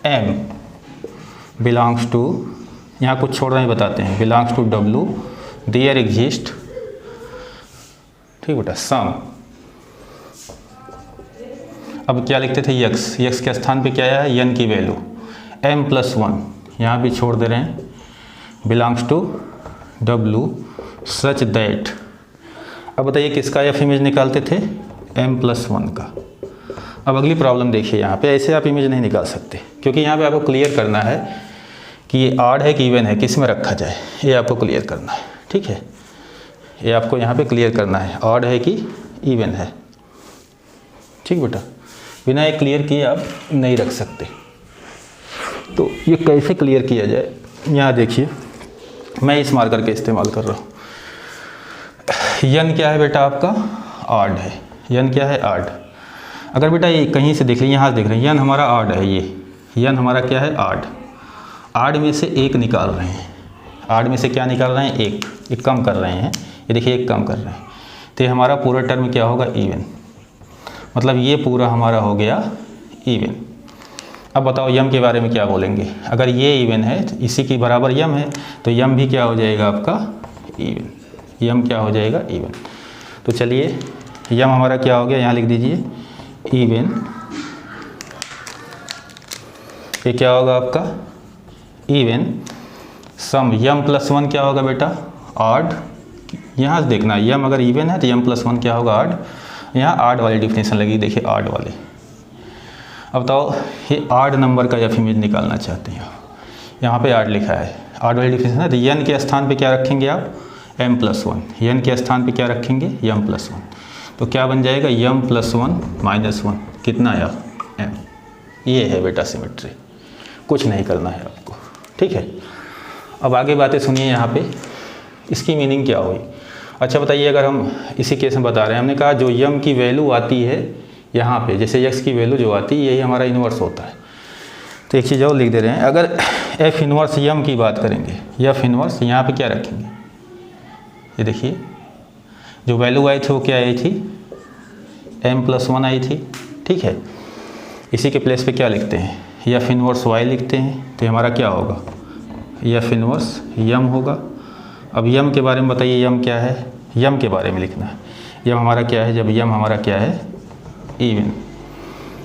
S1: m belongs to, यहाँ कुछ छोड़ रहे हैं बताते हैं, belongs to w there exist, ठीक बेटा, सम। अब क्या लिखते थे, x के स्थान पे क्या है, n की वैल्यू m+1, यहाँ भी छोड़ दे रहे हैं, belongs to w such that. अब बताइए किसका f इमेज निकालते थे, m+1 का। अब अगली प्रॉब्लम देखिए, यहाँ पे ऐसे आप इमेज नहीं निकाल सकते, क्योंकि यहाँ पे आपको क्लियर करना है कि ये ऑड है कि इवन है, किस में रखा जाए, ये आपको क्लियर करना है। ठीक है, ये आपको यहाँ पे क्लियर करना है, ऑड है कि इवन है। ठीक बेटा, बिना ये क्लियर किए आप नहीं रख सकते। तो ये कैसे क्लियर किया जाए, यहाँ देखिए, मैं इस मार्कर के इस्तेमाल कर रहा हूँ। यन क्या है बेटा आपका, ऑड है। यन क्या है, ऑड। अगर बेटा ये कहीं से देख लीजिए, यहाँ से देख रहे हैं, यन हमारा ऑड है, ये यन हमारा क्या है, ऑड। ऑड में से एक निकाल रहे हैं, ऑड में से क्या निकाल रहे हैं, एक कम कर रहे हैं, ये देखिए एक कम कर रहे हैं, तो ये हमारा पूरा टर्म क्या होगा, इवन। मतलब ये पूरा हमारा हो गया इवन। अब बताओ यम के बारे में क्या बोलेंगे, अगर ये इवन है तो इसी के बराबर यम है, तो यम भी क्या हो जाएगा आपका, इवन। यम क्या हो जाएगा, इवन। तो चलिए यम हमारा क्या हो गया, यहाँ लिख दीजिए इवन। ये क्या होगा आपका, इवन। सम m+1 क्या होगा बेटा, ऑड। यहाँ से देखना, यम अगर इवन है तो m+1 क्या होगा, ऑड। यहाँ ऑड वाली डिफिनेशन लगी, देखिए ऑड वाली। अब बताओ ये ऑड नंबर का एफ इमेज निकालना चाहते हैं, यहाँ पे ऑड लिखा है, ऑड वाली डिफिनेशन है, तो n के स्थान पे क्या रखेंगे आप, m+1। n के स्थान पे क्या रखेंगे, m+1। तो क्या बन जाएगा, m+1 -1 कितना आया, m। ये है बेटा सिमेट्री, कुछ नहीं करना है आपको। ठीक है, अब आगे बातें सुनिए यहाँ पे, इसकी मीनिंग क्या हुई। अच्छा बताइए, अगर हम इसी केस में बता रहे हैं, हमने कहा जो यम की वैल्यू आती है यहाँ पे, जैसे x की वैल्यू जो आती है यही हमारा इन्वर्स होता है। तो एक चीज़ और लिख दे रहे हैं, अगर f इन्वर्स यम की बात करेंगे, f इन्वर्स यहाँ पे क्या रखेंगे, ये देखिए जो वैल्यू आई थी वो क्या आई थी, m+1 आई थी। ठीक है, इसी के प्लेस पे क्या लिखते हैं, f इन्वर्स y लिखते हैं, तो हमारा क्या होगा, f इन्वर्स यम होगा। अब यम के बारे में बताइए, यम क्या है, यम के बारे में लिखना है, यम हमारा क्या है, जब यम हमारा क्या है, इवन।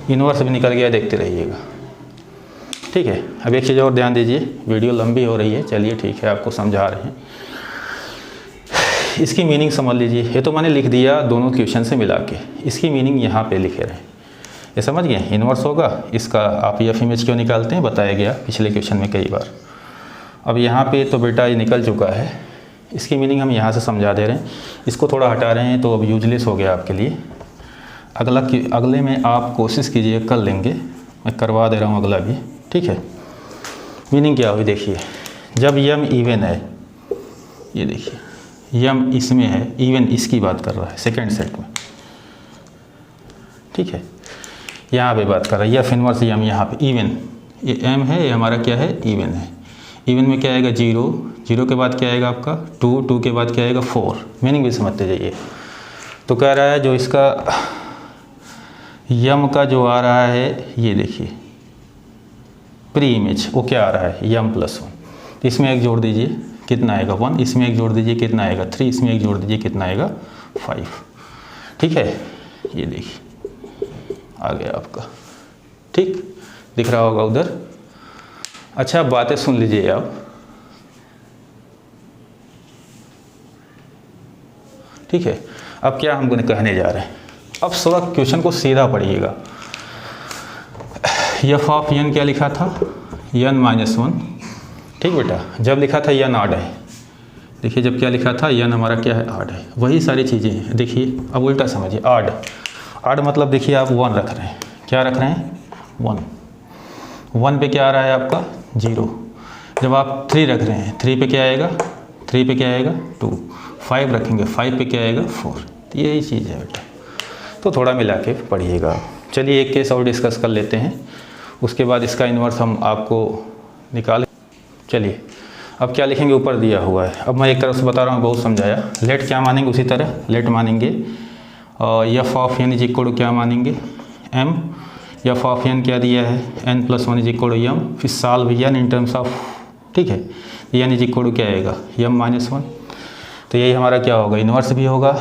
S1: इन्वर्स भी निकल गया, देखते रहिएगा। ठीक है, अब एक चीज़ और ध्यान दीजिए, वीडियो लंबी हो रही है, चलिए ठीक है आपको समझा रहे हैं, इसकी मीनिंग समझ लीजिए। ये तो मैंने लिख दिया दोनों क्वेश्चन से मिला के, इसकी मीनिंग यहाँ पे लिखे रहे, ये समझ गए। इन्वर्स होगा, इसका आप एफ इमेज क्यों निकालते हैं बताया गया पिछले क्वेश्चन में कई बार। अब यहाँ पे तो बेटा ये निकल चुका है, इसकी मीनिंग हम यहाँ से समझा दे रहे हैं, इसको थोड़ा हटा रहे हैं तो अब यूजलेस हो गया आपके लिए। अगले में आप कोशिश कीजिए, कर लेंगे, मैं करवा दे रहा हूँ अगला भी। ठीक है, मीनिंग क्या हुई देखिए, जब यम इवन है, ये देखिए यम इसमें है, इवन इसकी बात कर रहा है सेकंड सेट में। ठीक है, यहाँ पे बात कर रहा है एफ इनवर्स यम, यहाँ पे इवन, ये एम है, ये हमारा क्या है, इवन है। इवन में क्या आएगा, 0, 0 के बाद क्या आएगा आपका 2, 2 के बाद क्या आएगा 4। मीनिंग भी समझते जाइए। तो कह रहा है जो इसका यम का जो आ रहा है, ये देखिए प्री इमेज, वो क्या आ रहा है, m+1। इसमें एक जोड़ दीजिए, कितना आएगा 1, इसमें एक जोड़ दीजिए, कितना आएगा 3, इसमें एक जोड़ दीजिए, कितना आएगा 5। ठीक है, ये देखिए आ गया आपका। ठीक दिख रहा होगा उधर। अच्छा बातें सुन लीजिए आप, ठीक है। अब क्या हम कहने जा रहे हैं, अब थोड़ा क्वेश्चन को सीधा पढ़िएगा। एफ ऑफ एन क्या लिखा था, n-1। ठीक बेटा, जब लिखा था n ऑड है, देखिए जब क्या लिखा था n हमारा क्या है, ऑड है। वही सारी चीज़ें हैं। देखिए अब उल्टा समझिए, ऑड, ऑड मतलब देखिए आप 1 रख रहे हैं, क्या रख रहे हैं 1, 1 पे क्या आ रहा है आपका 0। जब आप 3 रख रहे हैं, 3 पे क्या आएगा, 3 पे क्या आएगा 2, 5 रखेंगे, 5 पे क्या आएगा 4। यही चीज़ है बेटा, तो थोड़ा मिला के पढ़िएगा। चलिए एक केस और डिस्कस कर लेते हैं, उसके बाद इसका इन्वर्स हम आपको निकालें। चलिए अब क्या लिखेंगे, ऊपर दिया हुआ है। अब मैं एक तरफ से बता रहा हूँ, बहुत समझाया। लेट क्या मानेंगे, उसी तरह लेट मानेंगे। और F of N is equal to क्या मानेंगे, एम। एफ ऑफ एन क्या दिया है, N plus one is equal to M. फिर solve N in terms of, ठीक है, एन इज इक्वल टू क्या आएगा, एम माइनस वन। तो यही हमारा क्या होगा, इन्वर्स भी होगा।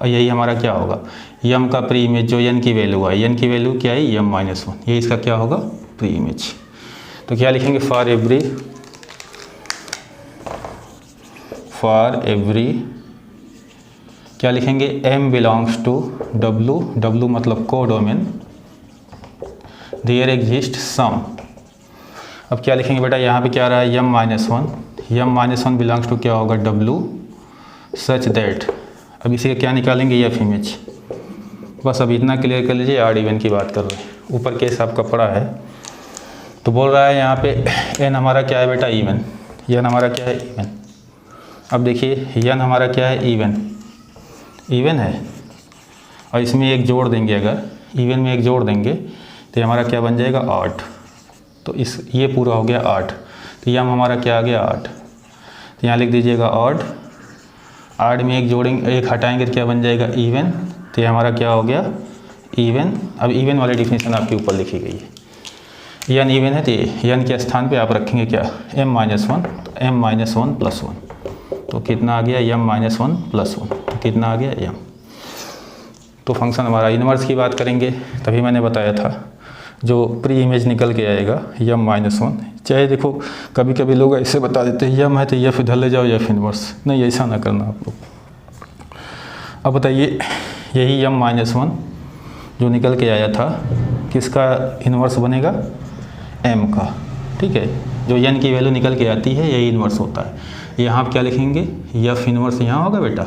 S1: और यही हमारा क्या होगा, यम का प्री इमेज जो एन की वैल्यू है, एन की वैल्यू क्या है, एम माइनस वन। ये इसका क्या होगा, प्री इमेज। तो क्या लिखेंगे, फॉर एवरी क्या लिखेंगे, m belongs to W, W मतलब को डोमेन, देयर एग्जिस्ट सम। अब क्या लिखेंगे बेटा, यहाँ पे क्या रहा है, m minus one. M minus one belongs to क्या होगा, डब्लू, सच दैट। अब इसी का क्या निकालेंगे, एफ इमेज। बस अब इतना क्लियर कर लीजिए, आड इवन की बात कर रहे हैं। ऊपर केस आपका पड़ा है, तो बोल रहा है यहाँ पे एन हमारा क्या है बेटा, इवन। एन हमारा क्या है, इवन। अब देखिए एन हमारा क्या है, इवन, इवन है। और इसमें एक जोड़ देंगे, अगर इवन में एक जोड़ देंगे तो हमारा क्या बन जाएगा, 8। तो ये पूरा हो गया 8। तो यम हमारा क्या आ गया, 8। तो यहाँ लिख दीजिएगा ऑड, 8 में एक जोड़ेंगे, एक हटाएंगे तो क्या बन जाएगा, इवन। तो ये हमारा क्या हो गया, इवन। अब इवन वाली डिफिनीशन आपके ऊपर लिखी गई है। एन इवन है तो एन के स्थान पे आप रखेंगे क्या, एम माइनस वन। तो m minus one plus one, तो कितना आ गया, m minus one plus one. तो कितना आ गया, एम। तो फंक्शन हमारा इन्वर्स की बात करेंगे, तभी मैंने बताया था जो प्री इमेज निकल के आएगा, एम माइनस वन। चाहे देखो कभी कभी लोग ऐसे बता देते हैं एम है तो एफ इधर ले जाओ, एफ इन्वर्स। नहीं, ऐसा ना करना आप लोग। अब बताइए, यही एम माइनस वन जो निकल के आया था, किसका इन्वर्स बनेगा, एम का, ठीक है। जो एन की वैल्यू निकल के आती है यही इन्वर्स होता है। यहाँ आप क्या लिखेंगे, एफ इन्वर्स यहाँ होगा बेटा,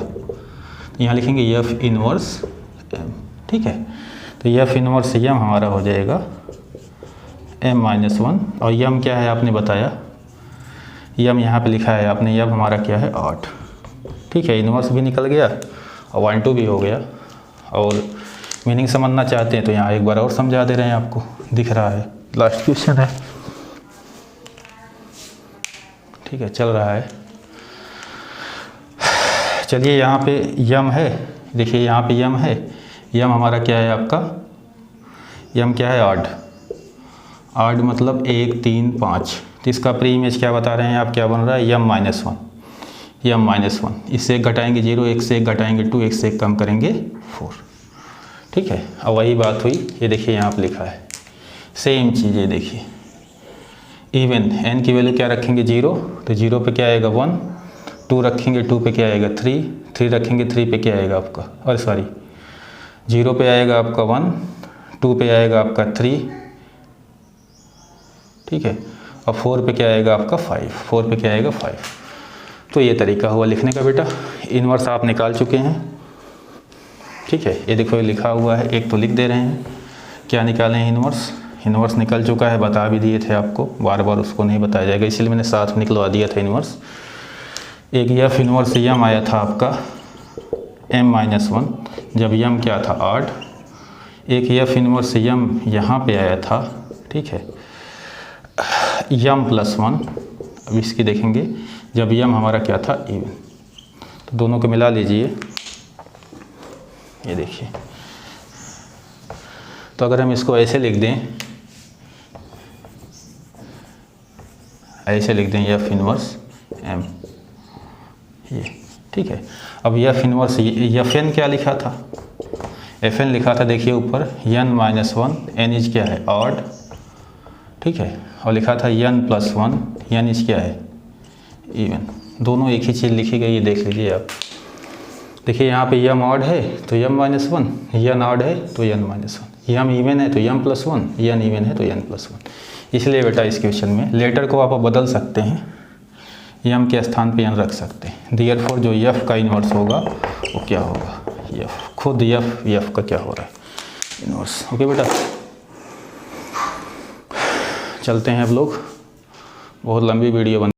S1: यहाँ लिखेंगे एफ इन्वर्स एम, ठीक है। तो एफ इन्वर्स एम हमारा हो जाएगा एम माइनस वन। और यम क्या है आपने बताया, यम यहाँ पे लिखा है आपने, यम हमारा क्या है, 8, ठीक है। इन्वर्स भी निकल गया और 1 2 भी हो गया। और मीनिंग समझना चाहते हैं तो यहाँ एक बार और समझा दे रहे हैं, आपको दिख रहा है, लास्ट क्वेश्चन है, ठीक है, चल रहा है। चलिए यहाँ पे यम है, देखिए यहाँ पे यम है, यम हमारा क्या है आपका, यम क्या है, 8। 8 मतलब 1 3 5। तो इसका प्री इमेज क्या बता रहे हैं आप, क्या बन रहा है, यम माइनस वन, यम माइनस वन। इससे एक घटाएंगे 0, 1 से एक घटाएंगे 2, 1 से एक कम करेंगे 4, ठीक है। अब वही बात हुई, ये देखिए यहाँ पे लिखा है सेम चीज़, ये देखिए इवन। एन की वैल्यू क्या रखेंगे, 0, तो 0 पे क्या आएगा, 1। 2 रखेंगे, 2 पे क्या आएगा, 3। 3 रखेंगे, 3 पे क्या आएगा आपका, और सॉरी 0 पे आएगा आपका 1, 2 पे आएगा आपका 3, ठीक है। और 4 पे क्या आएगा आपका 5, 4 पे क्या आएगा 5। तो ये तरीका हुआ लिखने का बेटा। इन्वर्स आप निकाल चुके हैं, ठीक है। ये देखो ये लिखा हुआ है, एक तो लिख दे रहे हैं, क्या निकालें हैं, इन्वर्स। इन्वर्स निकल चुका है, बता भी दिए थे आपको, बार बार उसको नहीं बताया जाएगा, इसलिए मैंने साथ में निकलवा दिया था इन्वर्स। एक एफ इन्वर्स यम आया था आपका एम माइनस वन, जब यम क्या था 8। एक एफ इन्वर्स यम यहाँ पे आया था, ठीक है, यम प्लस वन। अब इसकी देखेंगे जब यम हमारा क्या था, इवन। तो दोनों को मिला लीजिए, ये देखिए। तो अगर हम इसको ऐसे लिख दें, ऐसे लिख दें एफ इन्वर्स एम, ये ठीक है। अब एफ इन्वर्स एफ एन क्या लिखा था, एफ एन लिखा था, देखिए ऊपर n minus one, n is क्या है, ऑड, ठीक है। और लिखा था n plus one, n is क्या है, इवन। दोनों एक ही चीज़ लिखी गई है, देख लीजिए आप। देखिए यहाँ पे यम ऑड है तो यम माइनस वन, एन ऑड है तो एन माइनस वन, यम इवन है तो यम प्लस वन, एन इवन है तो एन प्लस वन। इसलिए बेटा इस क्वेश्चन में लेटर को आप बदल सकते हैं, यम के स्थान पे एन रख सकते हैं। देयरफॉर जो एफ का इन्वर्स होगा वो क्या होगा, एफ। खुद एफ का क्या हो रहा है, इन्वर्स। ओके बेटा, चलते हैं अब लोग, बहुत लंबी वीडियो बन